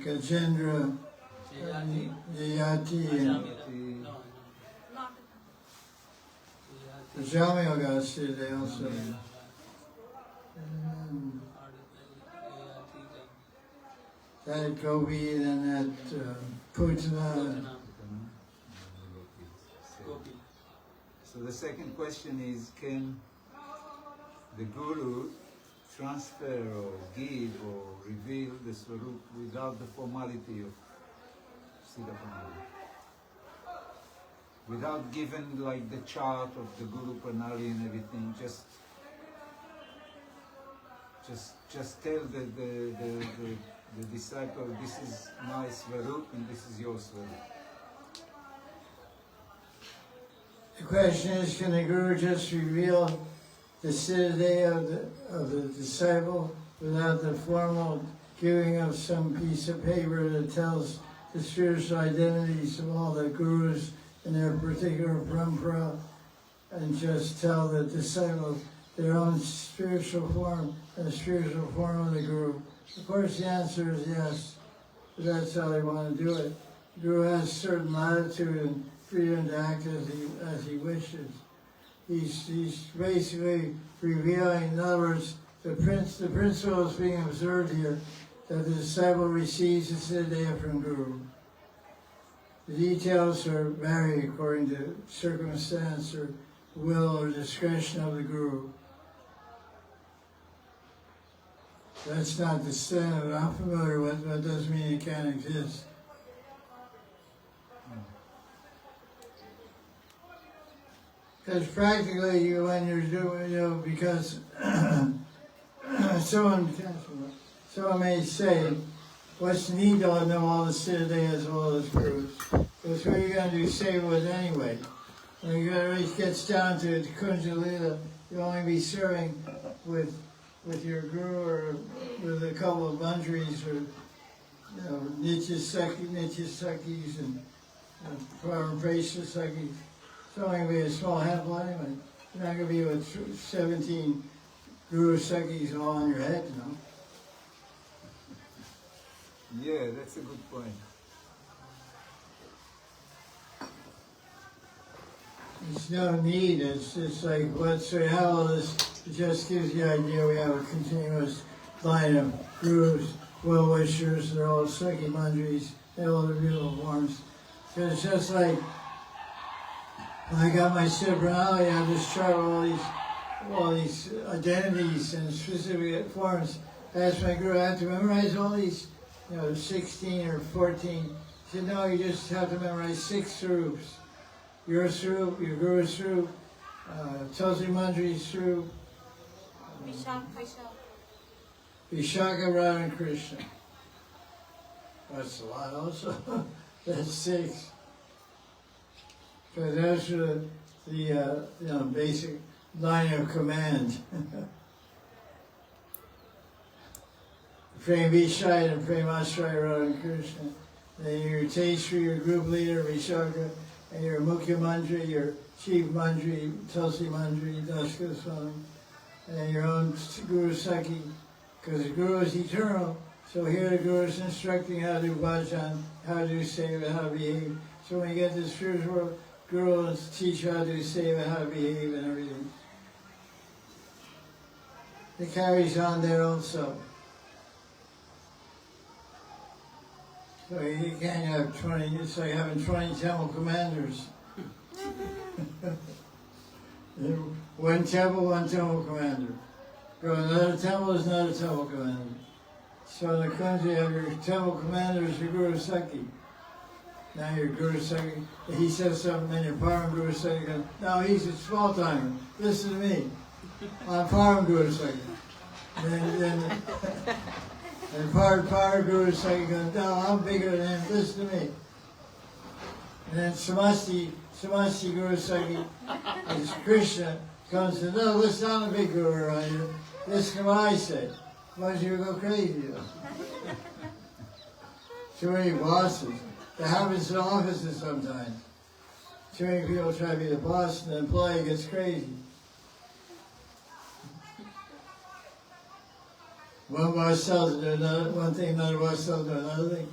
Speaker 1: Gajendra, Yayati, and Jamil got siddha also. And that Gopi and that Putana.
Speaker 4: So the second question is, can the Guru transfer or give or reveal the Swarup without the formality of Siddha Pranali? Without giving like the chart of the Guru Pranali and everything, just tell the disciple, this is my Swarup and this is your Swarup.
Speaker 1: The question is, can the Guru just reveal the siddha of the disciple without the formal giving of some piece of paper that tells the spiritual identities of all the Gurus in their particular parampara, and just tell the disciple their own spiritual form and the spiritual form of the Guru? Of course the answer is yes, but that's how they want to do it. The Guru has certain latitude and freedom to act as he wishes. He's basically revealing, in other words, the principle is being observed here, that the disciple receives the siddha from Guru. The details vary according to circumstance or will or discretion of the Guru. That's not the standard I'm familiar with, but that doesn't mean it can't exist. Because practically, when you're doing, because someone may say, what's the need to know all the siddha as well as gurus? Because what you're going to do seva with anyway. When it gets down to Kunja Lila, you'll only be serving with your guru or with a couple of manjaris or Nityasakis and Parampresha Sakis. It's only going to be a small handful anyway. You're not going to be with 17 Guru Sakis all on your head,
Speaker 4: Yeah, that's a good point.
Speaker 1: There's no need. It's just like what's we have all this. It just gives you the idea we have a continuous line of gurus, well-wishers. They're all Sakhi manjaris. They all have beautiful forms. So it's just like when I got my Siddha Pranali, I have this chart of all these identities and specific forms. I asked my guru, I have to memorize all these, 16 or 14. He said, no, you just have to memorize 6 swarups. Your swarup, your guru's swarup, Tulsi Manjari's swarup, Vishaka, Radha, and Krishna. That's a lot also. That's 6. Because that's the basic line of command. Prem Vishaya and Prem Ashraya Radha and Krishna. Then your Teshri, your group leader, Vishaka, and your Mukhya Manjari, your chief Manjari, Tulsi Manjari, Das Goswami, and your own Guru Sakhi, because the Guru is eternal. So here the Guru is instructing how to do bhajan, how to do seva, how to behave. So when you get to the spiritual world, Guru will teach you how to do seva, how to behave, and everything. It carries on there also. So you can't have 20, it's like having 20 temple commanders. One temple commander. Go to another temple, there's another temple commander. So in the country you have your temple commander is your Guru Sakhi. Now your Guru Sakhi, he says something and your Param Guru Sakhi goes, no, he's a small timer, listen to me. I'm Param Guru Sakhi. And Power Guru Sakhi goes, no, I'm bigger than him, listen to me. And then Samasti Guru Sakhi, is Krishna, comes and says, no, listen, I'm a big guru around here. Listen to what I say. Otherwise you go crazy. Too many bosses. That happens in offices sometimes. Too many people try to be the boss and the employee gets crazy. One boss tells him to do one thing, another boss tells him to do another thing.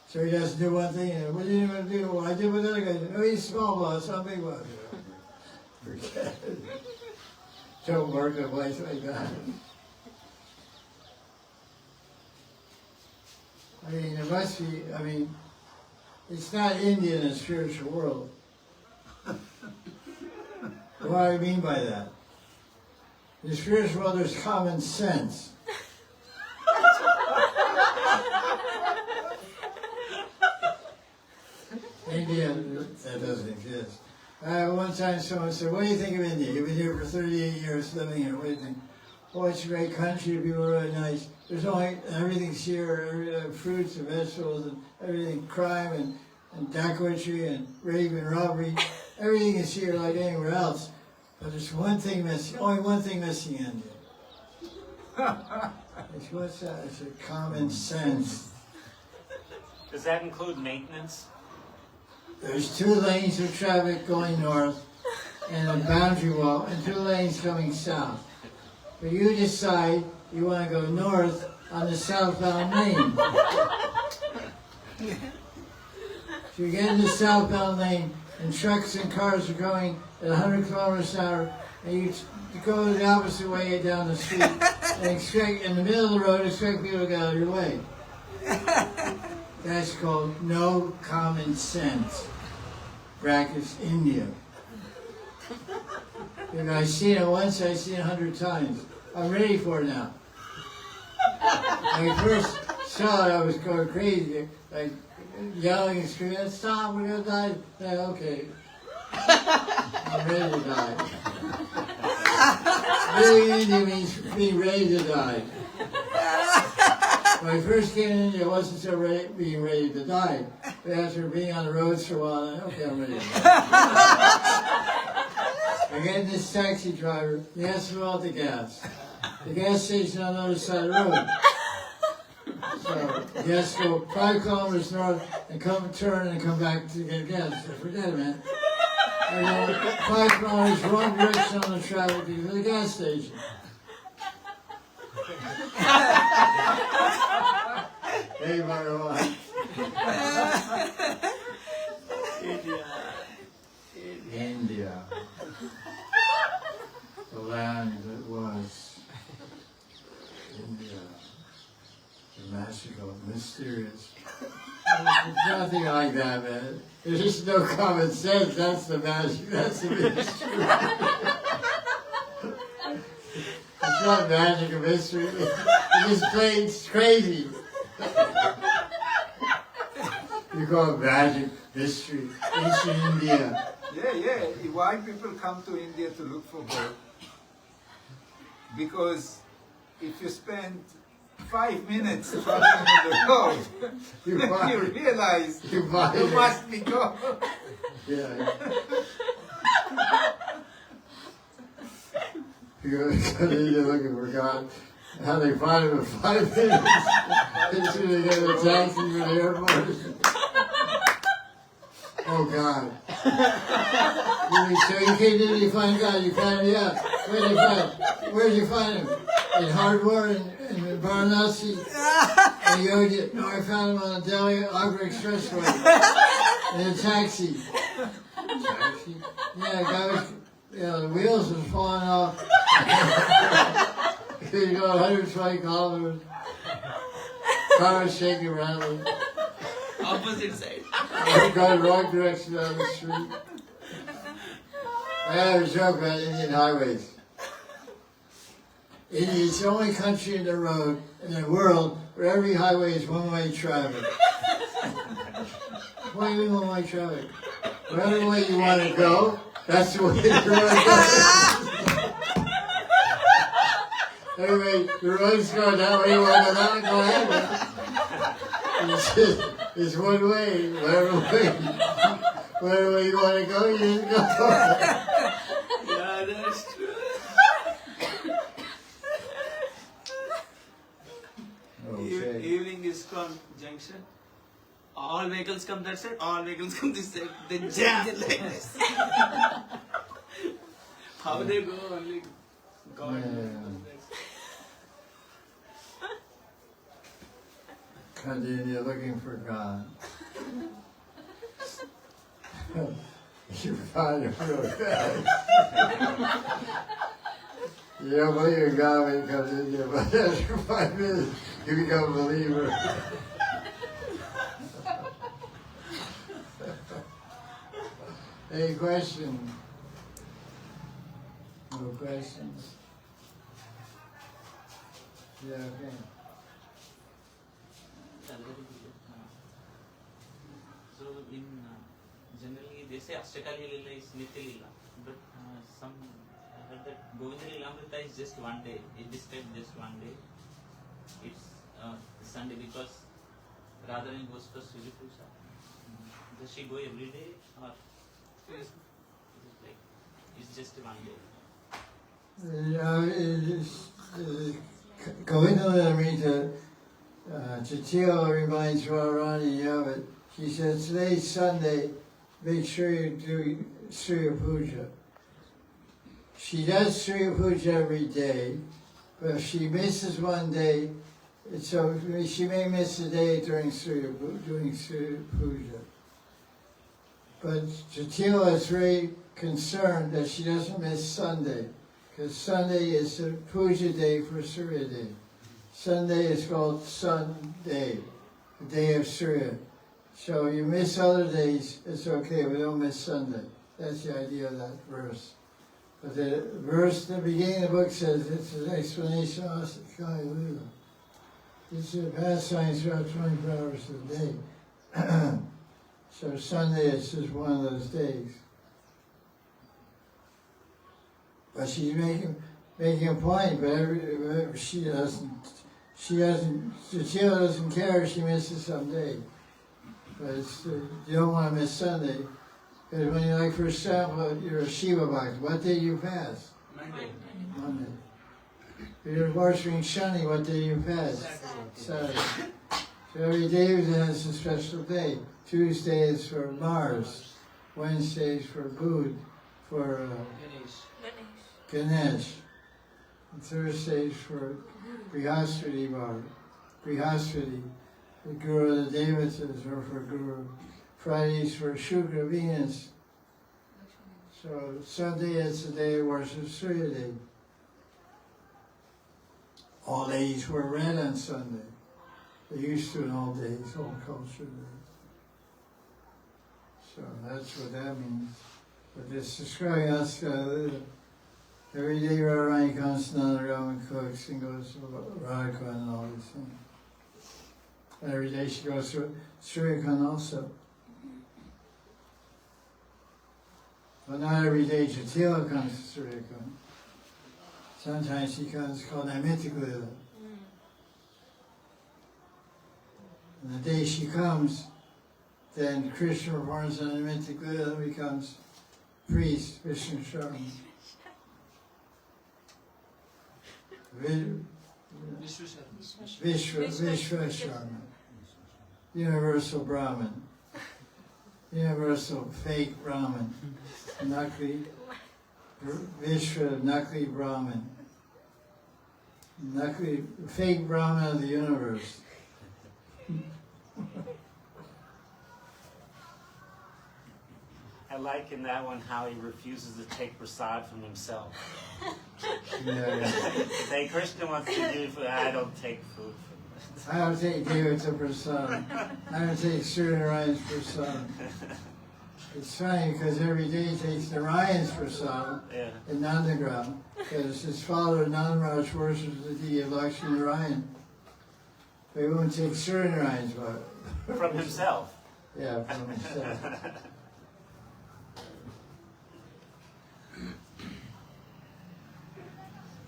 Speaker 1: So he doesn't do one thing, and what are you going to do? Well, I did what the other guy did. Oh, he's a small boss, I'm a big boss. Forget it. Don't work a place like that. There must be, it's not Indian in the spiritual world. What do I mean by that? In the spiritual world, there's common sense. India, that doesn't exist. One time someone said, what do you think of India? You've been here for 38 years living here. What do you think? Oh, it's a great country. People are really nice. There's only, everything's here, fruits and vegetables and everything, crime and dacoitry and rape and robbery. Everything is here like anywhere else. But there's one thing missing, only one thing missing in India. What's that? It's a common sense.
Speaker 2: Does that include maintenance?
Speaker 1: There's 2 lanes of traffic going north and a boundary wall and 2 lanes coming south. But you decide you want to go north on the southbound lane. So you get in the southbound lane and trucks and cars are going at 100 kilometers an hour and you go the opposite way down the street and expect, in the middle of the road, expect people to get out of your way. That's called no common sense. Brackets, India. If I've seen it once, I've seen it 100 times. I'm ready for it now. When I first saw it, I was going crazy, like yelling and screaming, "Stop, we're gonna die!" Yeah, okay. I'm ready to die. Being Indian means being ready to die. When I first came in India, I wasn't so being ready to die. But after being on the roads for a while, okay, I'm ready to die. I get in this taxi driver, he has to fill out the gas. The gas station on the other side of the road. So he has to go 5 kilometers north and turn and come back to get gas. I forget it, man. I go 5 kilometers wrong direction on the traffic to the gas station. Hey, Bhagavan. India. The land that was India. The magical, mysterious. There's nothing like that, man. There's just no common sense. That's the magic. That's the mystery. It's not magic or mystery. It's just plain it's crazy. You call it magic, mystery, ancient India.
Speaker 4: Yeah. Why people come to India to look for God? Because if you spend 5 minutes traveling on the road, you realize you must be God.
Speaker 1: Yeah. You go to India looking for God. How they find him in 5 minutes? As soon as they get a taxi from the airport. Oh God. So you came in to find God, you found him, yeah. Where did you find him? In Hardware, in Varanasi? And you go, no, I found him on the Delhi-Agra Expressway. In a taxi. Taxi? Yeah, guy was, the wheels were falling off. You go 120 kilometers. Car was shaking around.
Speaker 5: Opposite side.
Speaker 1: I got the wrong direction down the street. I have a joke about Indian highways. India is the only country in the world where every highway is one-way traffic. Why do you mean one-way traffic? Whatever way you want to go, that's the way you're going to go. Anyway, the road's going that way, you want to go that way, go ahead. It's one way, whatever way you want to go, you just go.
Speaker 5: Yeah, that's true.
Speaker 1: Okay.
Speaker 5: Evening ISKCON junction. All vehicles come that side, all vehicles come this side. They jam like this. How they go, only God knows.
Speaker 1: Continue looking for God. You find him real fast. You don't believe in God when he comes in here, but after 5 minutes, you become a believer. Any questions? No questions? Yeah, okay.
Speaker 3: So in generally they say Ashtakali Lila is Nitya Lila, but some I heard that Govinda Lilamrita is just one day. It describes just one day. It's Sunday because Radharani goes for Surya Puja. Does she go every day or is it like it's just one day?
Speaker 1: Govinda Lilamrita, Jatila reminds Radharani of it. She says, today's Sunday, make sure you do Surya Puja. She does Surya Puja every day, but if she misses one day, so she may miss a day during doing Surya Puja. But Jatila is very concerned that she doesn't miss Sunday, because Sunday is the Puja day for Surya Day. Sunday is called Sun Day, the day of Surya. So you miss other days, it's okay, but don't miss Sunday. That's the idea of that verse. But the verse at the beginning of the book says it's an explanation of Ashtakali Lila. It's a pastime throughout 24 hours a day. So Sunday is just one of those days. But she's making a point, but she doesn't, Cecilia doesn't care if she misses some day. But you don't want to miss Sunday. Because when you, like, for example, you're a Shiva box, what day do you fast? Monday. If you're worshipping Shani, what day do you fast? Saturday. So every day has a special day. Tuesday is for Mars. Wednesday is for Bud, for Ganesh. And Thursday is for Brihaspati Bar. Brihaspati, the Guru of the Devatas, or for Guru. Fridays for Shukra, Venus. So Sunday is the day of worship, Surya Day. All days were red on Sunday. They used to in all days, all culture. So that's what that means. But it's describing us, every day Radharani comes to Nandaram and cooks and goes to Radha Kunda and all these things. And every day she goes to Surya Kunda also. But not every day Jatila comes to Surya Kunda. Sometimes she comes called Naimittika Lila. And the day she comes, then Krishna performs an Naimittika Lila and becomes priest, Vishnu Sharma. Vishwa Sharma. Universal Brahman. Universal fake Brahman. Nakli. Vishwa Nakli Brahman. Nakli, fake Brahman of the universe.
Speaker 2: I like in that one how he refuses to take prasad from himself.
Speaker 1: Yeah.
Speaker 2: Say Krishna wants to do food, I don't take food from
Speaker 1: I don't take Devata Prasad. I don't take Suryanarayan's Prasad. It's funny because every day he takes Narayan's Prasad in Nandagram, because his father Nandaraj worships the deity of Lakshmi Narayan. But he won't take Suryanarayan's
Speaker 2: from himself.
Speaker 1: Yeah, from himself.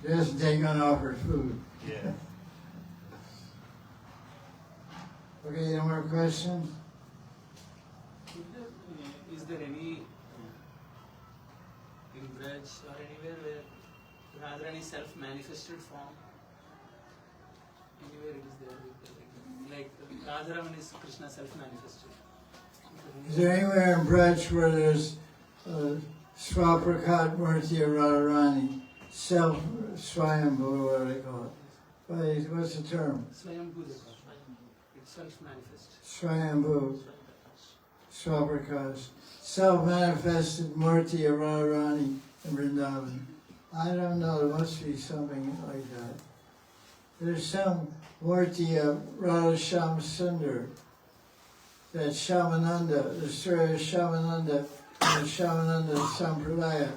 Speaker 1: Just take unoffered food.
Speaker 2: Yeah.
Speaker 1: Okay, any more questions?
Speaker 5: Is there any in Braj or anywhere where Radharani self-manifested form? Anywhere it is there, like Radharaman is Krishna self-manifested.
Speaker 1: Is there anywhere in Braj where there's Swaprakat Murti of Radharani, self-swayambhu, what do they call it? What's the term?
Speaker 5: Swayambhu, it's self-manifest.
Speaker 1: Swayambhu, Swaprakash, self-manifested Murti of Radharani in Vrindavan. I don't know, there must be something like that. There's some Murti of Radha Sham Sundar, that Shamananda, the story of Shamananda, and Shamananda Sampradaya,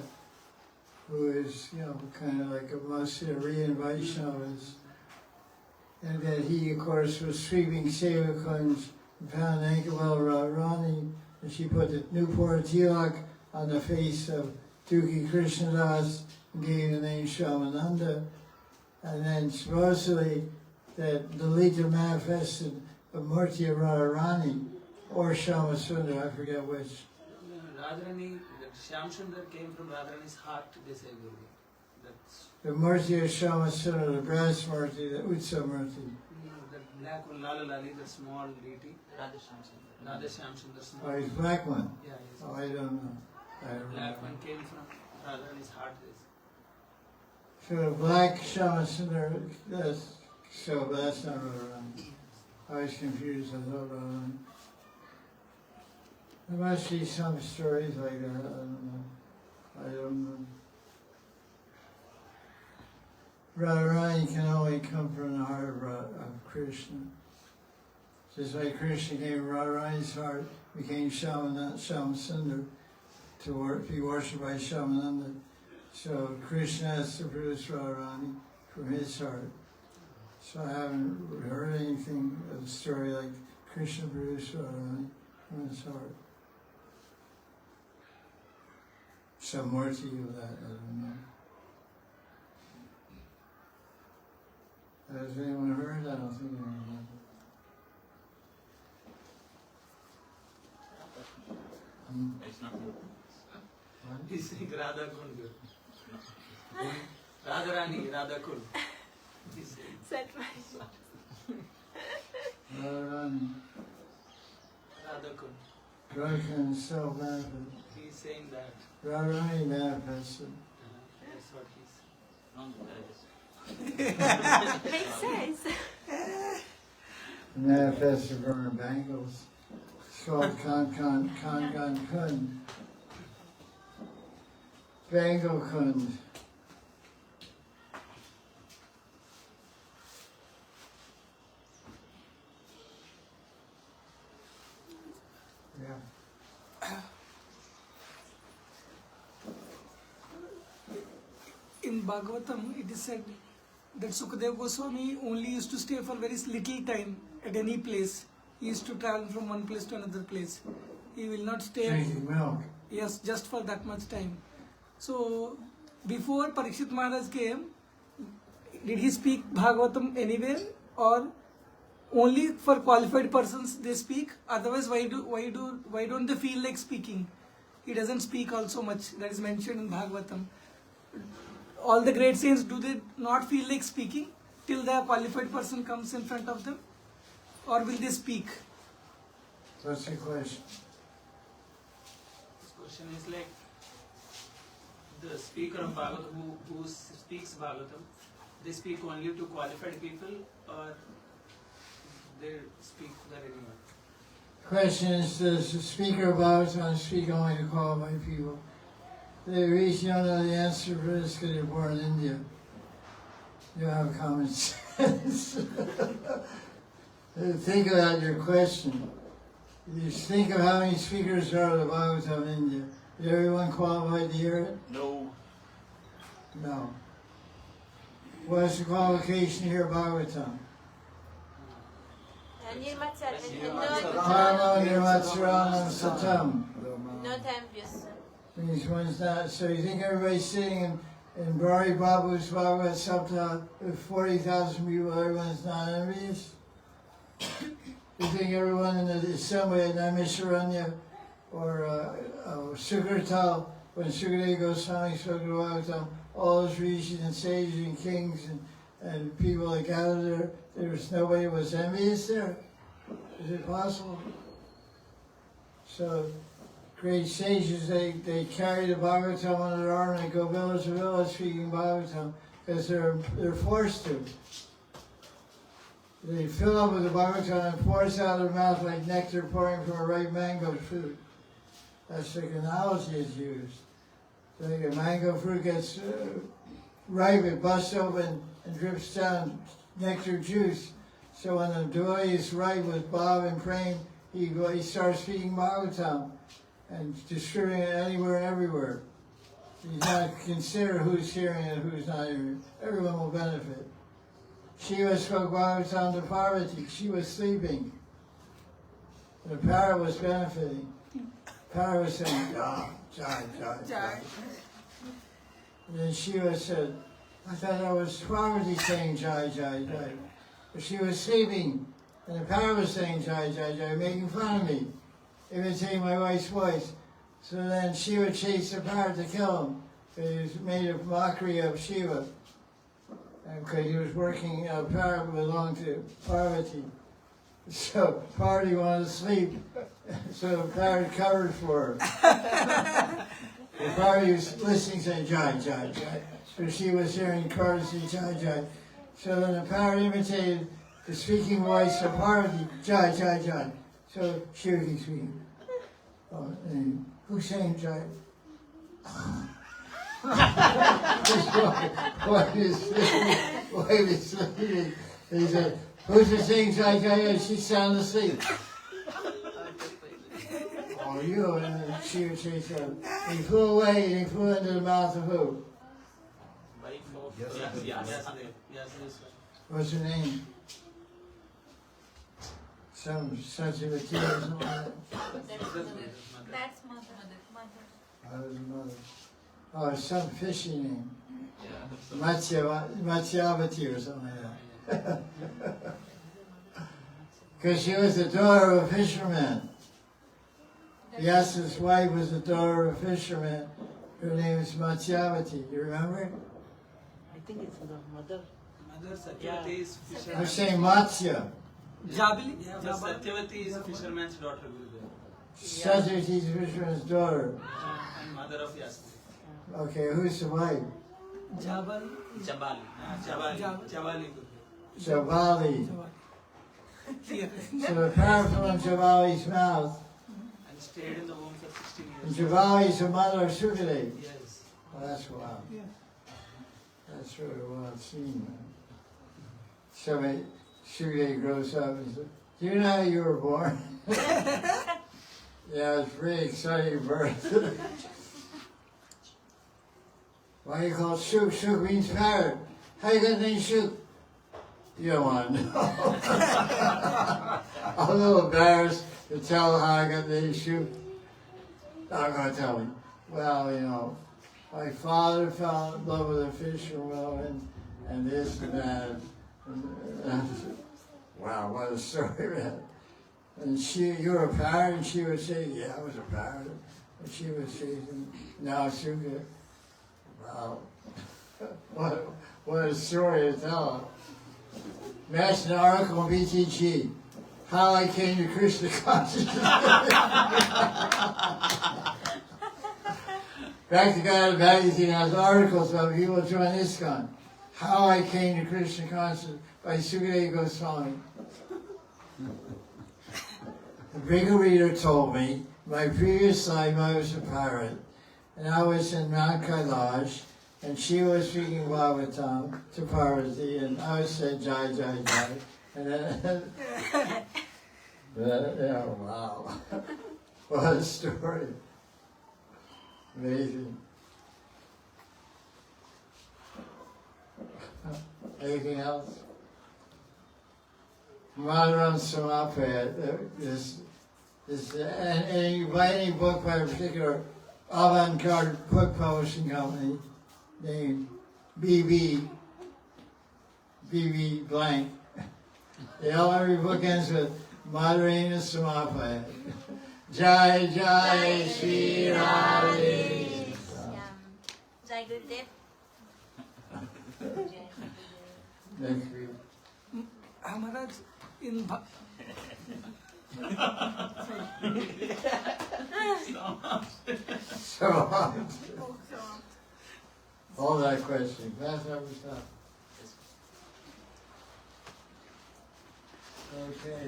Speaker 1: who is, kind of like a Masya Vaishnavas. And that he, of course, was sweeping Sevakans and found Ankawal Radharani, and she put the Newport tilak on the face of Dukhi Krishnadas and gave the name Shamananda. And then supposedly that Lalita manifested a Murti of Radharani, or Shamasundar, I forget which.
Speaker 5: Radharani, Shyam Sundar came from Radharani's heart, they say, Guru. That's
Speaker 1: The Murti of Shamasundar, the brass Murti, the Utsa Murti.
Speaker 5: the black one, Lala Lali, the small deity.
Speaker 3: Radha Shamsundar.
Speaker 5: Radha Shyam Sundar, small.
Speaker 1: Oh, he's black one?
Speaker 5: Yeah, yes.
Speaker 1: Oh, I don't know.
Speaker 5: The black one came from Radharani's heart.
Speaker 1: So the black Shamasundar, that's not Radharani. I was confused, I thought Radharani. There must be some stories like that, I don't know. Radharani can only come from the heart of Krishna. Just like Krishna came from Radharani's heart, became Shamasundar to be worshipped by Shamananda. So Krishna has to produce Radharani from his heart. So I haven't heard anything of the story like Krishna produced Radharani from his heart. Some more to you of that, I don't know. Has anyone heard? I don't think anyone has.
Speaker 3: It's not good.
Speaker 5: He's saying Radha Kunda. Radharani, Radha Kunda. He's saying.
Speaker 6: Set my
Speaker 1: Radharani,
Speaker 5: Radha Kunda.
Speaker 1: Radha and self-manifest.
Speaker 5: He's saying that.
Speaker 1: Radharani manifested.
Speaker 5: That's what he's
Speaker 3: Wrong.
Speaker 6: makes sense.
Speaker 1: Manifested from her bangles. It's called Kangan Kund. Bangle Kund. Yeah.
Speaker 8: In Bhagavatam, it is said that Sukadeva Goswami only used to stay for very little time at any place. He used to travel from one place to another place. He will not stay.
Speaker 1: Drinking milk.
Speaker 8: Yes, just for that much time. So, before Parikshit Maharaj came, did he speak Bhagavatam anywhere, or only for qualified persons they speak? Otherwise, why don't they feel like speaking? He doesn't speak also much. That is mentioned in Bhagavatam. All the great saints, do they not feel like speaking till the qualified person comes in front of them, or will they speak?
Speaker 1: What's the question?
Speaker 5: This question is like the speaker of Bhagavatam who speaks Bhagavatam, they speak only to qualified people or they speak to anyone?
Speaker 1: Question is, does the speaker of Bhagavatam speak only to qualified people? The reason you don't know the answer for this is because you're born in India. You don't have common sense. Think about your question. You think of how many speakers there are of the Bhagavatam in India. Is everyone qualified to hear it?
Speaker 2: No.
Speaker 1: No. What's the qualification to hear Bhagavatam? Dharma nirmatsaranam satam.
Speaker 6: Not envious.
Speaker 1: Means one's not. So you think everybody's sitting in Bari Babu's Bhagavad Sapta with 40,000 people, everyone's not envious? You think everyone in the assembly at Naimisharanya or Sukratal, when Sukadeva Goswami spoke to Bhagavatam, all those rishis and sages and kings and people that gathered there was nobody was envious there? Is it possible? So great sages, they carry the Bhagavatam on their arm and they go village to village speaking Bhagavatam because they're forced to. They fill up with the Bhagavatam and pour it out of their mouth like nectar pouring from a ripe mango fruit. That's the analogy is used. So a mango fruit gets ripe, it busts open and drips down nectar juice. So when the devotee is ripe with bhav and prem, he starts speaking Bhagavatam and distributing it anywhere and everywhere. He's not consider who's hearing it and who's not hearing it. Everyone will benefit. Shiva spoke Bhagavatam to Parvati. She was sleeping. The parrot was benefiting. Parrot was saying, Jai, Jai, Jai, Jai. And then Shiva said, I thought that was Parvati saying Jai, Jai, Jai. But she was sleeping, and the parrot was saying Jai, Jai, Jai, making fun of me, imitating my wife's voice. So then Shiva chased the parrot to kill him. He was made a mockery of Shiva. Because he was working, a parrot belonged to Parvati. So Parvati wanted to sleep, so the parrot covered for her. The Parvati was listening, saying Jai, Jai, Jai. So she was hearing Parvati say Jai, Jai. So then the parrot imitated the speaking voice of Parvati, Jai, Jai, Jai. So Shiva keeps speaking. Oh, and who's saying Jai? What is sleeping? He said, who's saying Jai, Jai, Jai? She's sound asleep. Oh, you, and then Shiva chased him. He flew away and he flew into the mouth of who?
Speaker 5: Yes,
Speaker 1: What's her name? Some Satyavati or something like that?
Speaker 6: That's mother.
Speaker 1: I was mother. Oh, some fishy name.
Speaker 3: Yeah.
Speaker 1: Matsyavati or something like that. Because she was the daughter of a fisherman. Vyasa's wife was the daughter of a fisherman. Her name is Matsyavati. You remember?
Speaker 7: I think it's the mother.
Speaker 5: Mother Satyavati is
Speaker 1: I'm
Speaker 5: fisherman.
Speaker 1: saying Matsya.
Speaker 8: Jabali?
Speaker 5: Yeah, but Satyavati is a fisherman's daughter, Gurudev.
Speaker 1: Satyavati is a fisherman's daughter.
Speaker 5: And mother of Yasa.
Speaker 1: Okay, who's the wife?
Speaker 8: Jabali.
Speaker 3: Jabali.
Speaker 5: Jabali.
Speaker 8: Jabali.
Speaker 5: Jabali.
Speaker 1: Jabali.
Speaker 8: Here.
Speaker 1: So the parrot flew in Jabali's mouth.
Speaker 5: And stayed in the womb for 16
Speaker 1: And
Speaker 5: years.
Speaker 1: Jabali is the mother of Sukadeva.
Speaker 5: Yes.
Speaker 1: Oh, that's wild.
Speaker 8: Yeah.
Speaker 1: That's really a wild scene, man. So Sukadeva grows up and says, do you know how you were born? Yeah, it's pretty exciting birth. Why do you call it Shuk? Shuk means parrot. How you got the name Shuk? You don't want to know. I'm a little embarrassed to tell how I got the name Shuk. I'm going to tell him. Well, you know, my father fell in love with a fisherwoman and this and that. Wow, what a story, man. And you were a parrot? And she would say, yeah, I was a parrot. And she would say, now Sukha. Wow. What a story to tell. Imagine an article on BTG. How I came to Krishna consciousness. Back to God magazine has articles about people who join ISKCON. How I came to Krishna consciousness by Sukadeva Goswami. The bigger reader told me, my previous life I was a parrot, and I was in Mount Kailash, and she was speaking Bhagavatam to Parvati, and I said Jai, Jai, Jai. And then, yeah, wow. What a story. Amazing. Anything else? Madan Samapad, and you buy any book by a particular avant-garde book publishing company named BB blank. Every book ends with Madarena Samapad. Jai Jai Shri Radhe.
Speaker 6: Jai Gurudev.
Speaker 1: Next week.
Speaker 8: Maharaj, in
Speaker 1: So, all that question. That's how we stop. Okay.